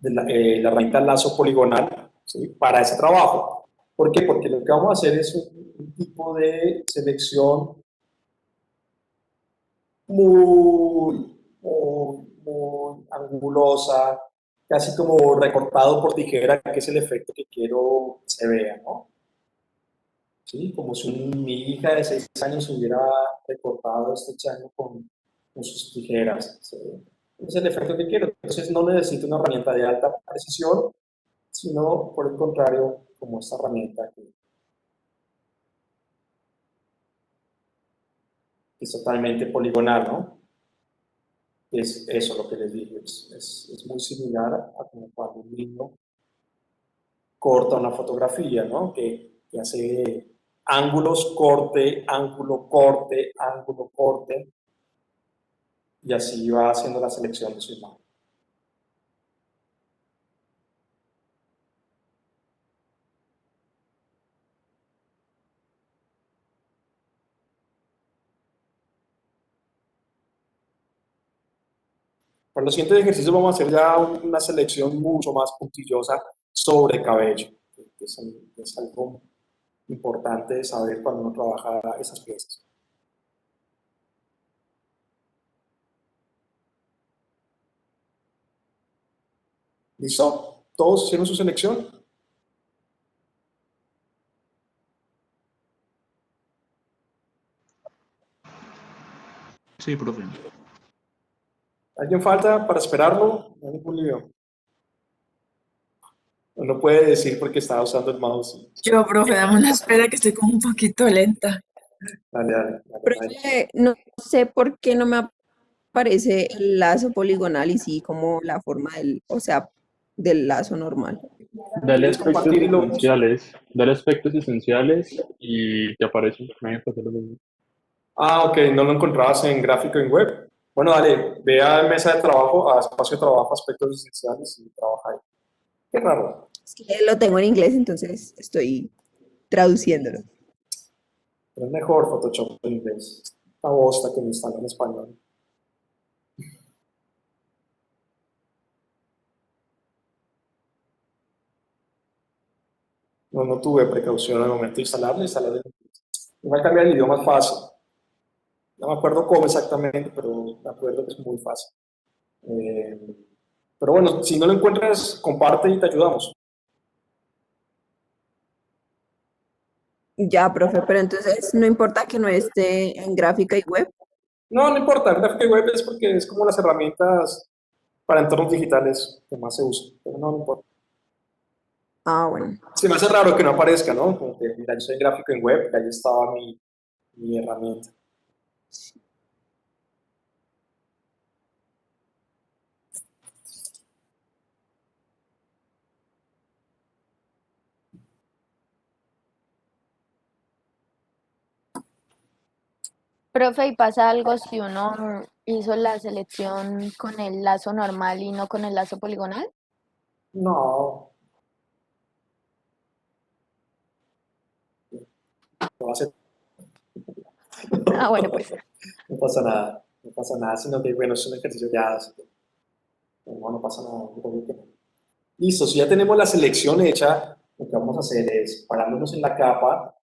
la herramienta lazo poligonal, ¿sí? Para ese trabajo. ¿Por qué? Porque lo que vamos a hacer es un tipo de selección muy angulosa, casi como recortado por tijera, que es el efecto que quiero que se vea, ¿no? ¿Sí? Como si mi hija de 6 años hubiera recortado este chango con con sus tijeras. ¿Sí? Es el efecto que quiero. Entonces no necesito una herramienta de alta precisión, sino por el contrario, como esta herramienta que es totalmente poligonal, ¿no? Es eso lo que les dije, es muy similar a como cuando un niño corta una fotografía, ¿no? Que hace ángulos, corte, ángulo, corte, ángulo, corte, y así va haciendo la selección de su imagen. Para los siguientes ejercicios vamos a hacer ya una selección mucho más puntillosa sobre cabello, que es algo importante de saber cuando uno trabaja esas piezas. ¿Listo? ¿Todos hicieron su selección? Sí, profe. ¿Alguien falta para esperarlo? No hay ningún lío. No puede decir porque estaba usando el mouse. Yo, profe, dame una espera que estoy como un poquito lenta. Dale, dale, dale, dale. Profe, no sé por qué no me aparece el lazo poligonal y sí como la forma del, o sea, del lazo normal. Dale ¿Quieres aspectos compartir y lo vemos? esenciales. Dale aspectos esenciales y te aparece. Me pasó lo mismo. Ah, ok, no lo encontrabas en gráfico en web. Bueno, dale, ve a mesa de trabajo, a espacio de trabajo, aspectos esenciales y trabaja ahí. Qué raro. Es que lo tengo en inglés, entonces estoy traduciéndolo. Pero es mejor Photoshop en inglés. Esta bosta que me instala en español. No tuve precaución al momento de instalarlo, instalar en inglés. Voy a cambiar el idioma es fácil. No me acuerdo cómo exactamente, pero me acuerdo que es muy fácil. Pero bueno, si no lo encuentras, comparte y te ayudamos. Ya, profe, pero entonces no importa que no esté en gráfica y web. No, no importa, gráfica web es porque es como las herramientas para entornos digitales que más se usan, pero no, no importa. Ah, bueno. Se me hace raro que no aparezca, ¿no? Como que, mira, yo soy gráfico en web, que ahí estaba mi herramienta. Profe, ¿y pasa algo si uno hizo la selección con el lazo normal y no con el lazo poligonal? No, no va a ser, Ah, bueno, pues. no pasa nada, sino que bueno, es un ejercicio ya, así que, no, no pasa nada. Yo creo que no. Listo, si ya tenemos la selección hecha, lo que vamos a hacer es, parándonos en la capa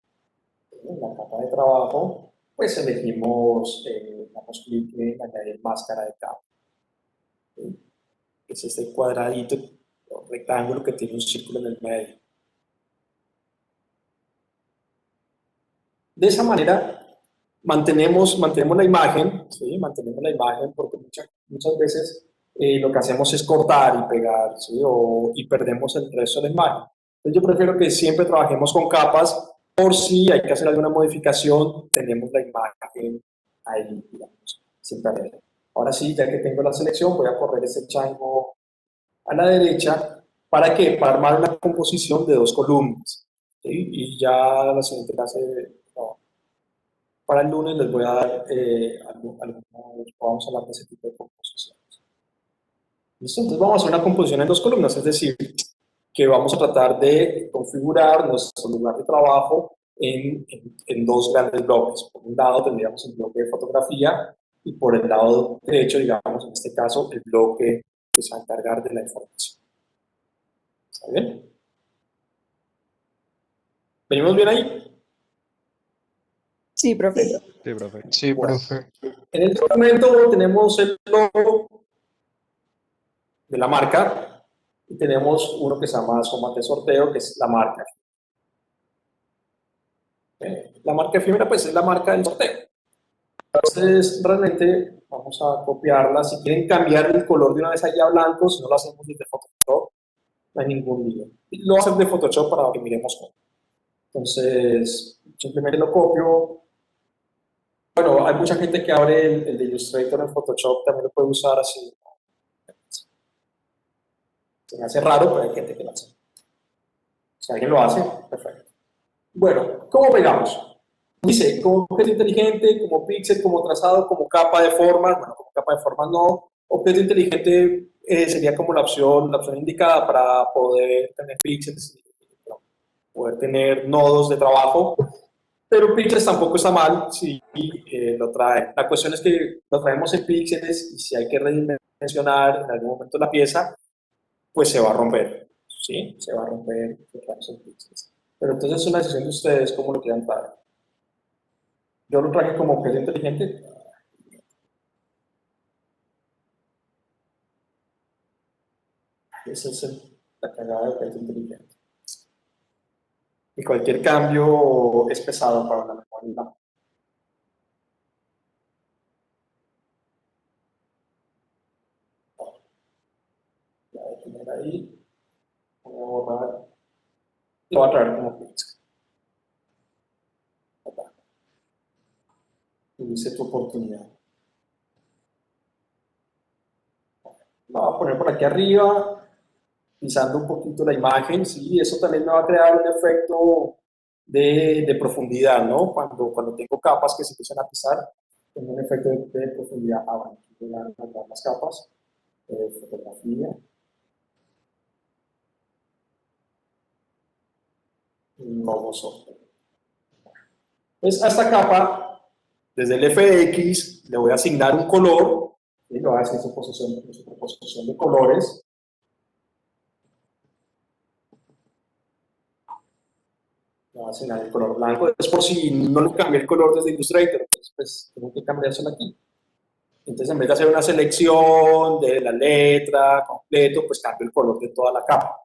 de trabajo, pues elegimos, damos clic en añadir máscara de capa. ¿Sí? Que es este cuadradito, o rectángulo que tiene un círculo en el medio. De esa manera, mantenemos la imagen, ¿sí? Mantenemos la imagen porque muchas veces lo que hacemos es cortar y pegar, ¿sí? Y perdemos el resto de la imagen. Entonces yo prefiero que siempre trabajemos con capas por si hay que hacer alguna modificación, tenemos la imagen ahí, digamos, sin perder. Ahora sí, ya que tengo la selección, voy a correr ese chango a la derecha. ¿Para qué? Para armar una composición de dos columnas. ¿Sí? Y ya la siguiente clase, no, para el lunes les voy a dar vamos a hablar de ese tipo de composiciones. ¿Listo? Entonces vamos a hacer una composición en dos columnas, es decir, que vamos a tratar de configurar nuestro lugar de trabajo en dos grandes bloques. Por un lado tendríamos el bloque de fotografía y por el lado derecho, digamos, en este caso, el bloque que se va a encargar de la información. ¿Está bien? ¿Venimos bien ahí? Sí, profe. Sí, profe. Sí, Bueno, profe. en el documento tenemos el logo de la marca y tenemos uno que se llama Soma de Sorteo, que es la marca. La marca efímera, pues es la marca del sorteo. Entonces, realmente vamos a copiarla. Si quieren cambiar el color de una vez allá a blanco, si no lo hacemos desde Photoshop, no hay ningún lío. Lo hacen de Photoshop para que miremos cómo. Entonces, simplemente lo copio. Bueno, hay mucha gente que abre el de Illustrator en Photoshop, también lo puede usar así. Se me hace raro, pero hay gente que lo hace. Si alguien lo hace, perfecto. Bueno, ¿cómo pegamos? Dice, como objeto inteligente, como píxel, como trazado, como capa de formas. Bueno, como capa de formas no. Objeto inteligente sería como la opción indicada para poder tener píxeles, poder tener nodos de trabajo. Pero píxeles tampoco está mal si lo trae. La cuestión es que lo traemos en píxeles y si hay que redimensionar en algún momento la pieza, pues se va a romper. ¿Sí? Se va a romper. Pero entonces es una decisión de ustedes cómo lo quieran traer. Yo lo traje como objeto inteligente. Esa es la cagada de objeto inteligente. Y cualquier cambio es pesado para la memoria. La voy a tener ahí. Voy a borrar. Lo voy a traer como pizza. Y dice tu oportunidad. Lo voy a poner por aquí arriba, pisando un poquito la imagen, sí, eso también me va a crear un efecto de profundidad, ¿no? Cuando tengo capas que se empiezan a pisar, tengo un efecto de profundidad. Ah, bueno, aquí voy a agregar las capas, fotografía, nuevo software. Entonces, a esta capa, desde el FX, le voy a asignar un color, y lo voy a hacer en su posición de colores. Le voy a asignar el color blanco. Es por si no le cambié el color desde Illustrator, entonces pues tengo que cambiárselo aquí. Entonces, en vez de hacer una selección de la letra completo, pues cambio el color de toda la capa.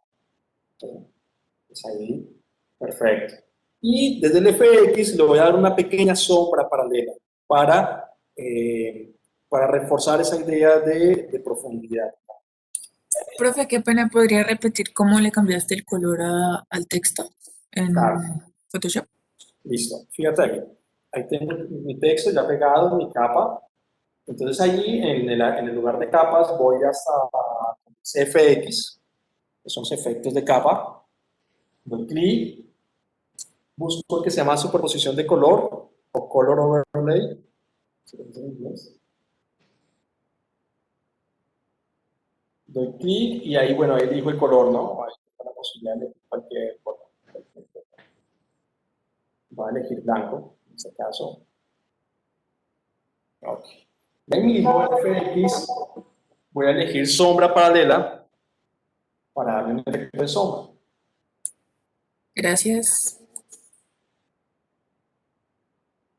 Pues ahí, perfecto. Y desde el FX le voy a dar una pequeña sombra paralela para reforzar esa idea de profundidad. Profe, qué pena, ¿podría repetir cómo le cambiaste el color al texto en Claro. Photoshop? Listo. Fíjate ahí. Ahí tengo mi texto ya pegado, mi capa. Entonces ahí, en el lugar de capas, voy hasta CFX, que son los efectos de capa. Doy clic, busco el que se llama superposición de color o color overlay. Doy clic y ahí, bueno, elijo el color, ¿no? Ahí está la posibilidad de elegir cualquier color. Voy a elegir blanco, en este caso. Ok. Ahí mismo, FX, voy a elegir sombra paralela para darle un efecto de sombra. Gracias.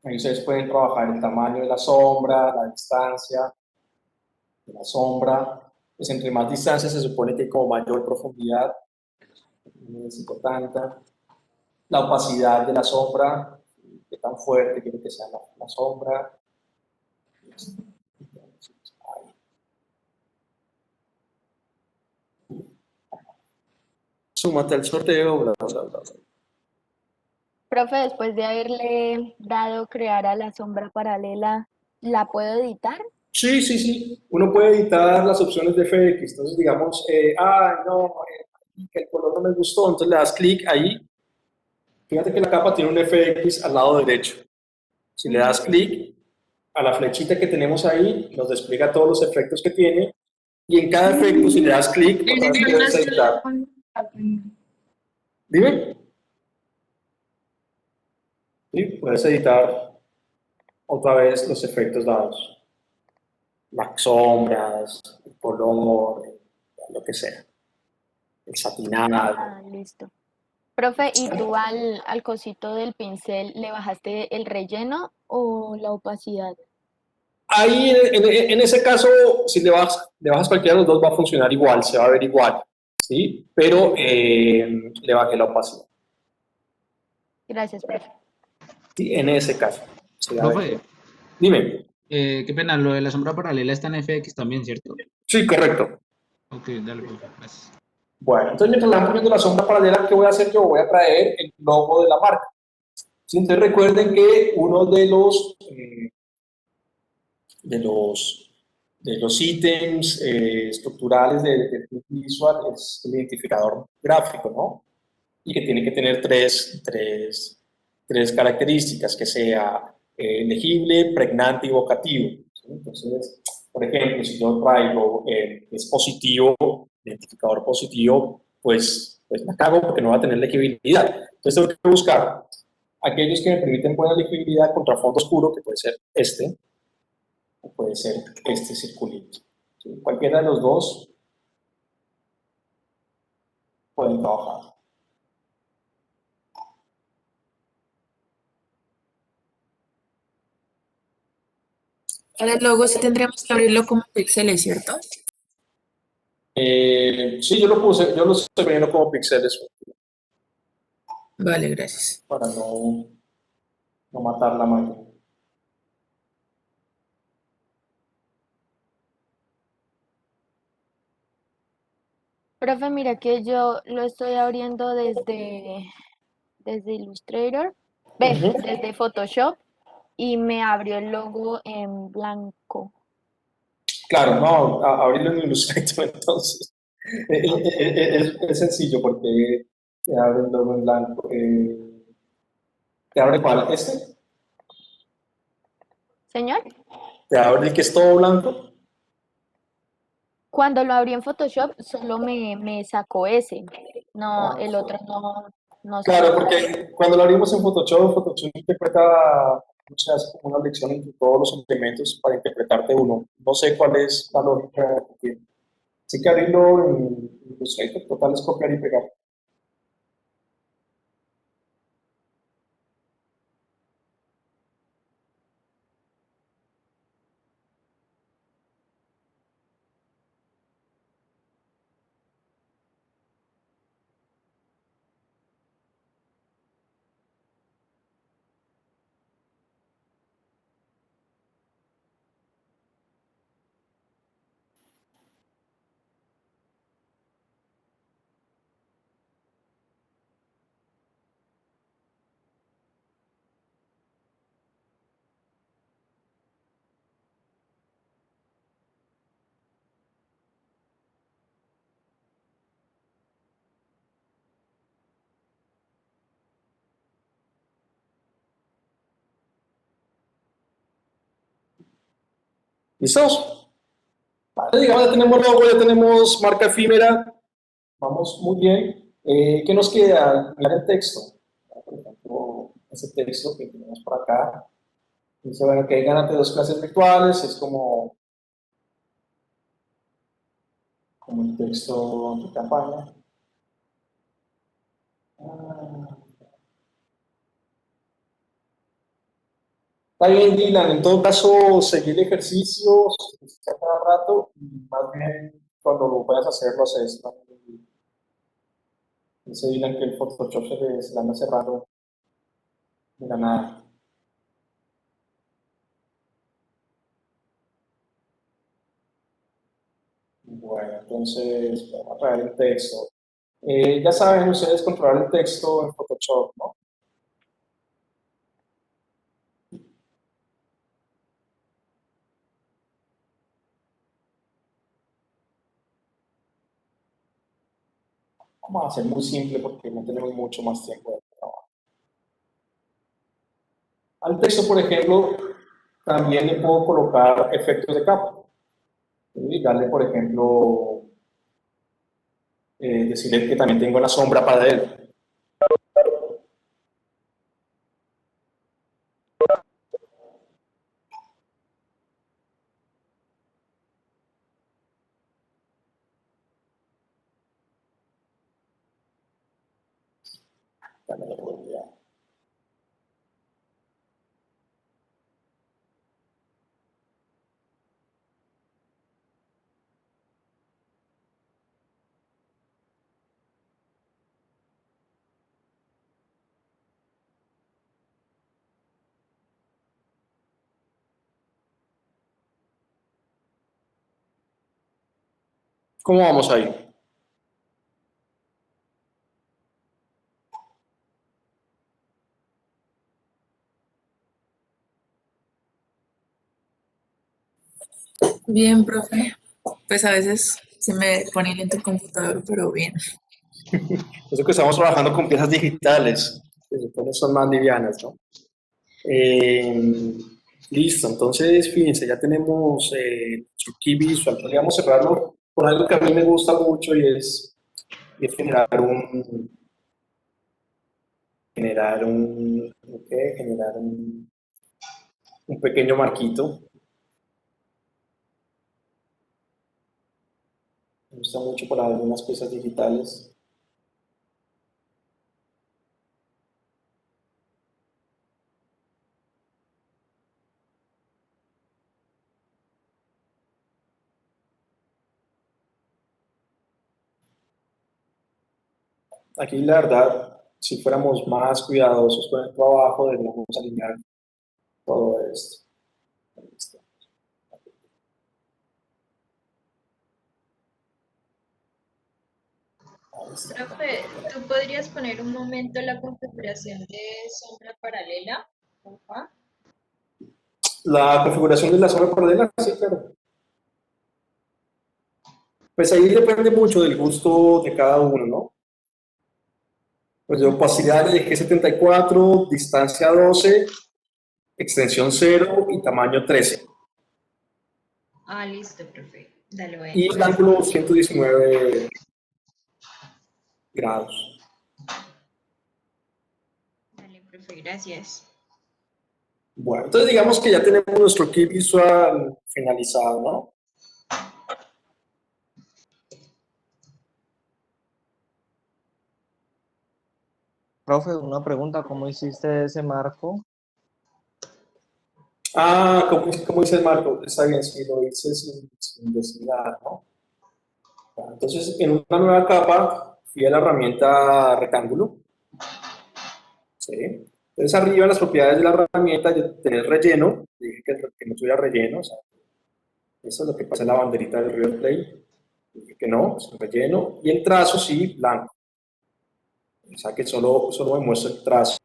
Ahí ustedes pueden trabajar el tamaño de la sombra, la distancia de la sombra. Pues entre más distancia se supone que hay como mayor profundidad. No necesito tanta. La opacidad de la sombra, qué tan fuerte quiero que sea la sombra. Súmate al sorteo, bla, bla, bla, bla. Profe, después de haberle dado crear a la sombra paralela, ¿la puedo editar? Sí, sí, sí. Uno puede editar las opciones de FX. Entonces, digamos, que el color no me gustó, entonces le das clic ahí. Fíjate que la capa tiene un FX al lado derecho. Si le das clic a la flechita que tenemos ahí, nos despliega todos los efectos que tiene. Y en cada efecto, si le das clic, otra vez puedes editar. Dime. Sí, puedes editar otra vez los efectos dados. Las sombras, el color, lo que sea. El satinado. Ah, listo. Profe, ¿y tú al cosito del pincel le bajaste el relleno o la opacidad? Ahí, en ese caso, si le bajas cualquiera de los dos, va a funcionar igual, se va a ver igual, ¿sí? Pero le bajé la opacidad. Gracias, profe. Sí, en ese caso. Se va a ver Profe, igual. Dime. Qué pena, lo de la sombra paralela está en FX también, ¿cierto? Sí, correcto. Ok, dale, profe, gracias. Bueno, entonces mientras le van poniendo la sombra paralela, ¿qué voy a hacer yo? Voy a traer el logo de la marca. Sí, entonces recuerden que uno de los, de los ítems estructurales del visual es el identificador gráfico, ¿no? Y que tiene que tener tres características, que sea legible, pregnante y evocativo. ¿Sí? Entonces, por ejemplo, si yo traigo es positivo, identificador positivo, pues la cago porque no va a tener legibilidad. Entonces tengo que buscar aquellos que me permiten buena legibilidad contra fondo oscuro, que puede ser este, o puede ser este circulito. ¿Sí? Cualquiera de los dos pueden trabajar. Para el logo sí tendríamos que abrirlo como píxeles, ¿cierto? Sí, yo lo puse, yo lo estoy poniendo como píxeles Vale, gracias. para no matar la máquina. Profe, mira que yo lo estoy abriendo desde Illustrator, ve, Ujú. desde Photoshop y me abrió el logo en blanco. Claro, no, abrirlo en Illustrator entonces. Es sencillo porque te abre el logo en blanco. ¿Te abre cuál? ¿Este? Señor, ¿Te abre el que es todo blanco? cuando lo abrí en Photoshop solo me sacó ese. No, Ah, el otro no claro, salió. porque cuando lo abrimos en Photoshop interpreta, no sé, hace como una lección entre todos los elementos para interpretarte uno. No sé cuál es la lógica que tiene. Así que abrirlo en Illustrator, total es copiar y pegar. ¿Listos? Vale, digamos, ya tenemos logo, ya tenemos marca efímera, vamos muy bien. ¿Qué nos queda? Mirar el texto. Por ejemplo, ese texto que tenemos por acá. Dice, bueno, que hay ganante de dos clases virtuales, es como el texto de campaña. Ah, está bien, Dylan, en todo caso, seguir el ejercicio cada rato, y más bien cuando lo puedas hacer, lo haces, ¿no? Dice Dylan que el Photoshop se le anda cerrando de la nada. Bueno, entonces vamos a traer el texto. Ya saben ustedes controlar el texto en Photoshop, ¿no? Vamos a hacer muy simple porque no tenemos mucho más tiempo de trabajo. Al texto, por ejemplo, también le puedo colocar efectos de capa. Y darle, por ejemplo, decirle que también tengo la sombra para él. También le puedo enviar. ¿Cómo vamos ahí? Bien, profe. Pues a veces se me pone lento el computador, pero bien. Eso que estamos trabajando con piezas digitales, que se supone son más livianas, ¿no? Eh, Listo, entonces fíjense, ya tenemos nuestro key visual. Podríamos cerrarlo con algo que a mí me gusta mucho y es generar un pequeño marquito. Me gusta mucho para algunas piezas digitales. Aquí, la verdad, si fuéramos más cuidadosos con el trabajo, deberíamos alinear todo esto. Ahí está. Profe, ¿tú podrías poner un momento la configuración de sombra paralela, porfa? La configuración de la sombra paralela, sí, claro. Pues ahí depende mucho del gusto de cada uno, ¿no? Pues de opacidad le dejé 74, distancia 12, extensión 0 y tamaño 13. Ah, listo, profe. Dale, voy a Y el ángulo 119 grados. Dale, profe, gracias. Bueno, entonces digamos que ya tenemos nuestro kit visual finalizado, ¿no? Profe, una pregunta, ¿cómo hiciste ese marco? Ah, ¿cómo dice el marco? Está bien, si lo hice sin desviar, ¿no? Entonces, en una nueva capa, fui a la herramienta rectángulo. ¿Sí? Entonces, arriba en las propiedades de la herramienta, yo tenía el relleno. Dije que no tuviera relleno. O sea, eso es lo que pasa en la banderita del River Plate. Dije que no, es un relleno. Y el trazo, sí, blanco. O sea, que solo me muestra el trazo.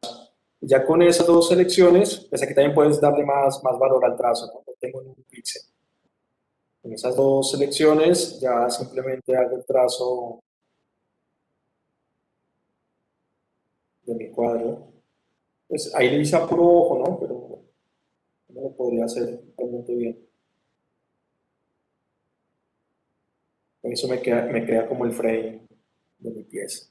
Ya con esas dos selecciones, pues aquí también puedes darle más valor al trazo, ¿no? Lo tengo en un píxel. Con esas dos selecciones ya simplemente hago el trazo de mi cuadro. Pues ahí le hice a puro ojo, ¿no? Pero no lo podría hacer realmente bien. Eso me queda como el frame de mi pieza.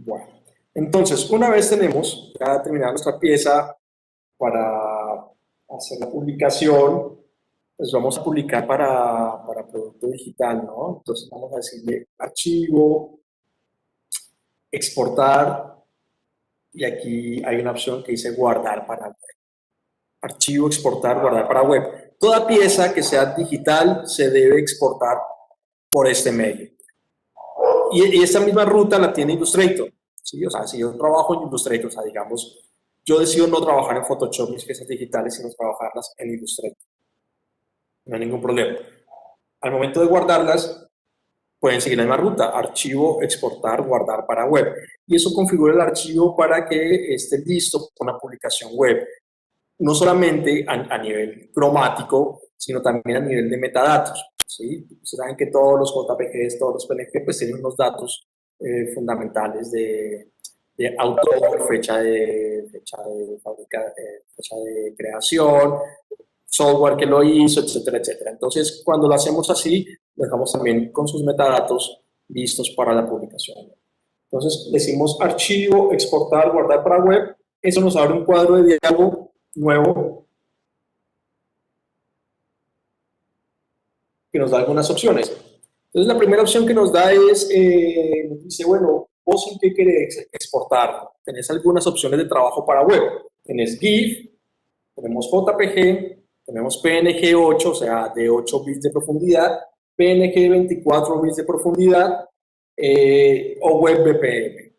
Bueno, entonces, una vez tenemos ya terminada nuestra pieza para hacer la publicación, pues vamos a publicar para producto digital, ¿no? Entonces vamos a decirle archivo, exportar, y aquí hay una opción que dice guardar para web. Archivo, exportar, guardar para web. Toda pieza que sea digital se debe exportar por este medio. Y esta misma ruta la tiene Illustrator, ¿sí? O sea, si yo trabajo en Illustrator, o sea, digamos, yo decido no trabajar en Photoshop mis piezas digitales, sino trabajarlas en Illustrator. No hay ningún problema. Al momento de guardarlas, pueden seguir la misma ruta, archivo, exportar, guardar para web. Y eso configura el archivo para que esté listo para una publicación web. No solamente a nivel cromático, sino también a nivel de metadatos. ¿Sí? Ustedes saben que todos los JPGs, todos los PNG, pues tienen unos datos fundamentales de autor, fecha de creación, software que lo hizo, etcétera, etcétera. Entonces, cuando lo hacemos así, lo dejamos también con sus metadatos listos para la publicación. Entonces, decimos archivo, exportar, guardar para web. Eso nos abre un cuadro de diálogo nuevo que nos da algunas opciones. Entonces, la primera opción que nos da es, dice, bueno, ¿vos en qué querés exportar? Tenés algunas opciones de trabajo para web. Tenés GIF, tenemos JPG, tenemos PNG 8, o sea, de 8 bits de profundidad, PNG 24 bits de profundidad, o WebVPN.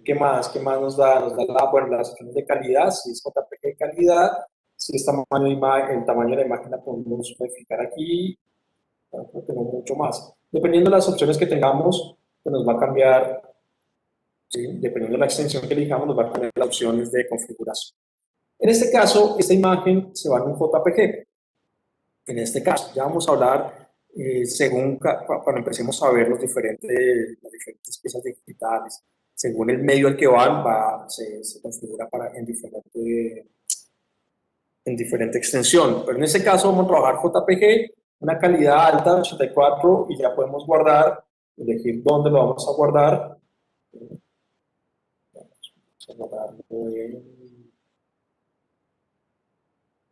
¿Qué más? ¿Qué más nos da? Nos da las opciones de calidad, si es JPG de calidad, si es tamaño de el tamaño de la imagen la podemos modificar aquí, creo que no mucho más. Dependiendo de las opciones que tengamos, pues nos va a cambiar, ¿sí? Dependiendo de la extensión que elijamos, nos va a cambiar las opciones de configuración. En este caso, esta imagen se va en un JPG. En este caso, ya vamos a hablar cuando empecemos a ver las diferentes piezas digitales. Según el medio al que van, se configura en diferente extensión. Pero en este caso vamos a trabajar JPG, una calidad alta, 84, y ya podemos guardar, elegir dónde lo vamos a guardar.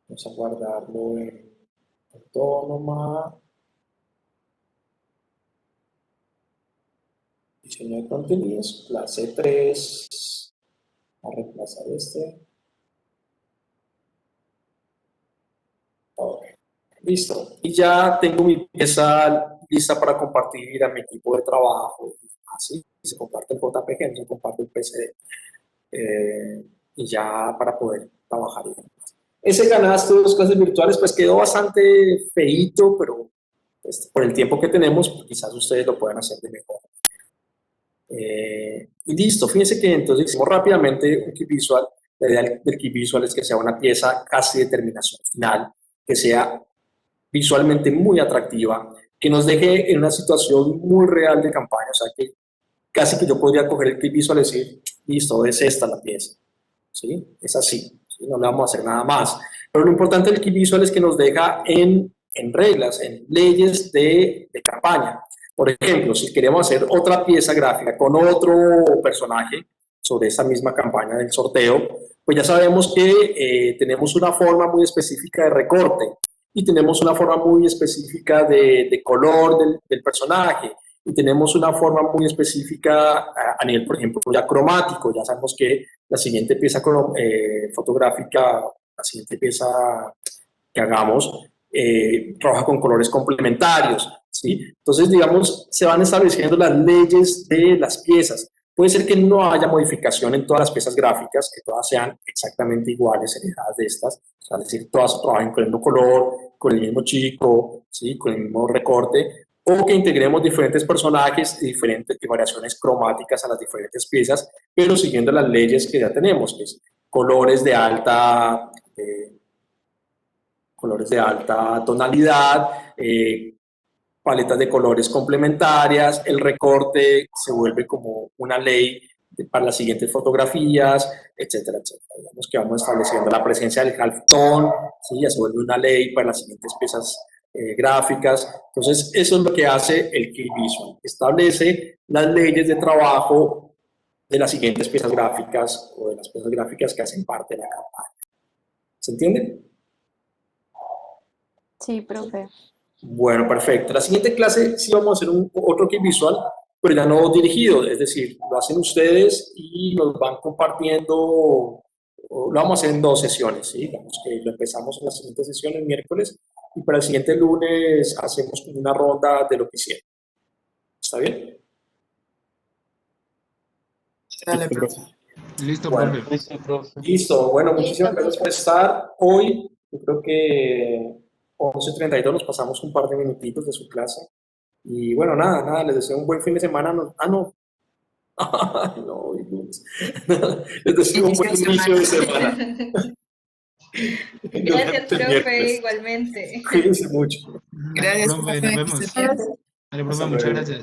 Vamos a guardarlo en autónoma. Diseño de contenidos, clase 3. A reemplazar este. Ok, listo. Y ya tengo mi pieza lista para compartir a mi equipo de trabajo. Así se comparte el JPG, no se comparte el PSD. Y ya para poder trabajar. Ese canasto de 2 clases virtuales pues quedó bastante feíto, pero pues, por el tiempo que tenemos, pues, quizás ustedes lo puedan hacer de mejor. Y listo, fíjense que entonces hicimos rápidamente un key visual. La idea del key visual es que sea una pieza casi de terminación final, que sea visualmente muy atractiva, que nos deje en una situación muy real de campaña, o sea que casi que yo podría coger el key visual y decir, listo, es esta la pieza, ¿sí? Es así, ¿sí? No le vamos a hacer nada más. Pero lo importante del key visual es que nos deja en reglas, en leyes de campaña. Por ejemplo, si queremos hacer otra pieza gráfica con otro personaje sobre esa misma campaña del sorteo, pues ya sabemos que tenemos una forma muy específica de recorte y tenemos una forma muy específica de color del personaje y tenemos una forma muy específica a nivel, por ejemplo, ya cromático. Ya sabemos que la siguiente pieza fotográfica, la siguiente pieza que hagamos, trabaja con colores complementarios, ¿sí? Entonces, digamos, se van estableciendo las leyes de las piezas. Puede ser que no haya modificación en todas las piezas gráficas, que todas sean exactamente iguales, heredadas de estas, o sea, es decir, todas trabajen con el mismo color, con el mismo chico, ¿sí? Con el mismo recorte, o que integremos diferentes personajes y variaciones cromáticas a las diferentes piezas, pero siguiendo las leyes que ya tenemos, que es colores de alta tonalidad, paletas de colores complementarias, el recorte se vuelve como una ley para las siguientes fotografías, etcétera, etcétera. Digamos que vamos estableciendo la presencia del halftone, ¿sí? Ya se vuelve una ley para las siguientes piezas gráficas. Entonces, eso es lo que hace el key visual. Establece las leyes de trabajo de las siguientes piezas gráficas o de las piezas gráficas que hacen parte de la campaña. ¿Se entiende? Sí, profe. Bueno, perfecto. La siguiente clase sí vamos a hacer otro key visual, pero ya no dirigido, es decir, lo hacen ustedes y nos van compartiendo, lo vamos a hacer en 2 sesiones, ¿sí? Digamos que lo empezamos en la siguiente sesión el miércoles y para el siguiente lunes hacemos una ronda de lo que hicieron. ¿Está bien? Dale, profe. Listo, Bueno. profe. Listo, profe. Listo, bueno, muchísimas Listo, gracias por estar hoy. Yo creo que 11:32 nos pasamos un par de minutitos de su clase. Y bueno, nada, les deseo un buen fin de semana. No. Ay, no, hoy lunes. Les deseo un buen inicio de semana. Gracias, profe, Miércoles. igualmente. Cuídense mucho. Gracias, Profe, profe. nos que vemos. estés bien. Dale, profe, Hasta muchas luego. gracias.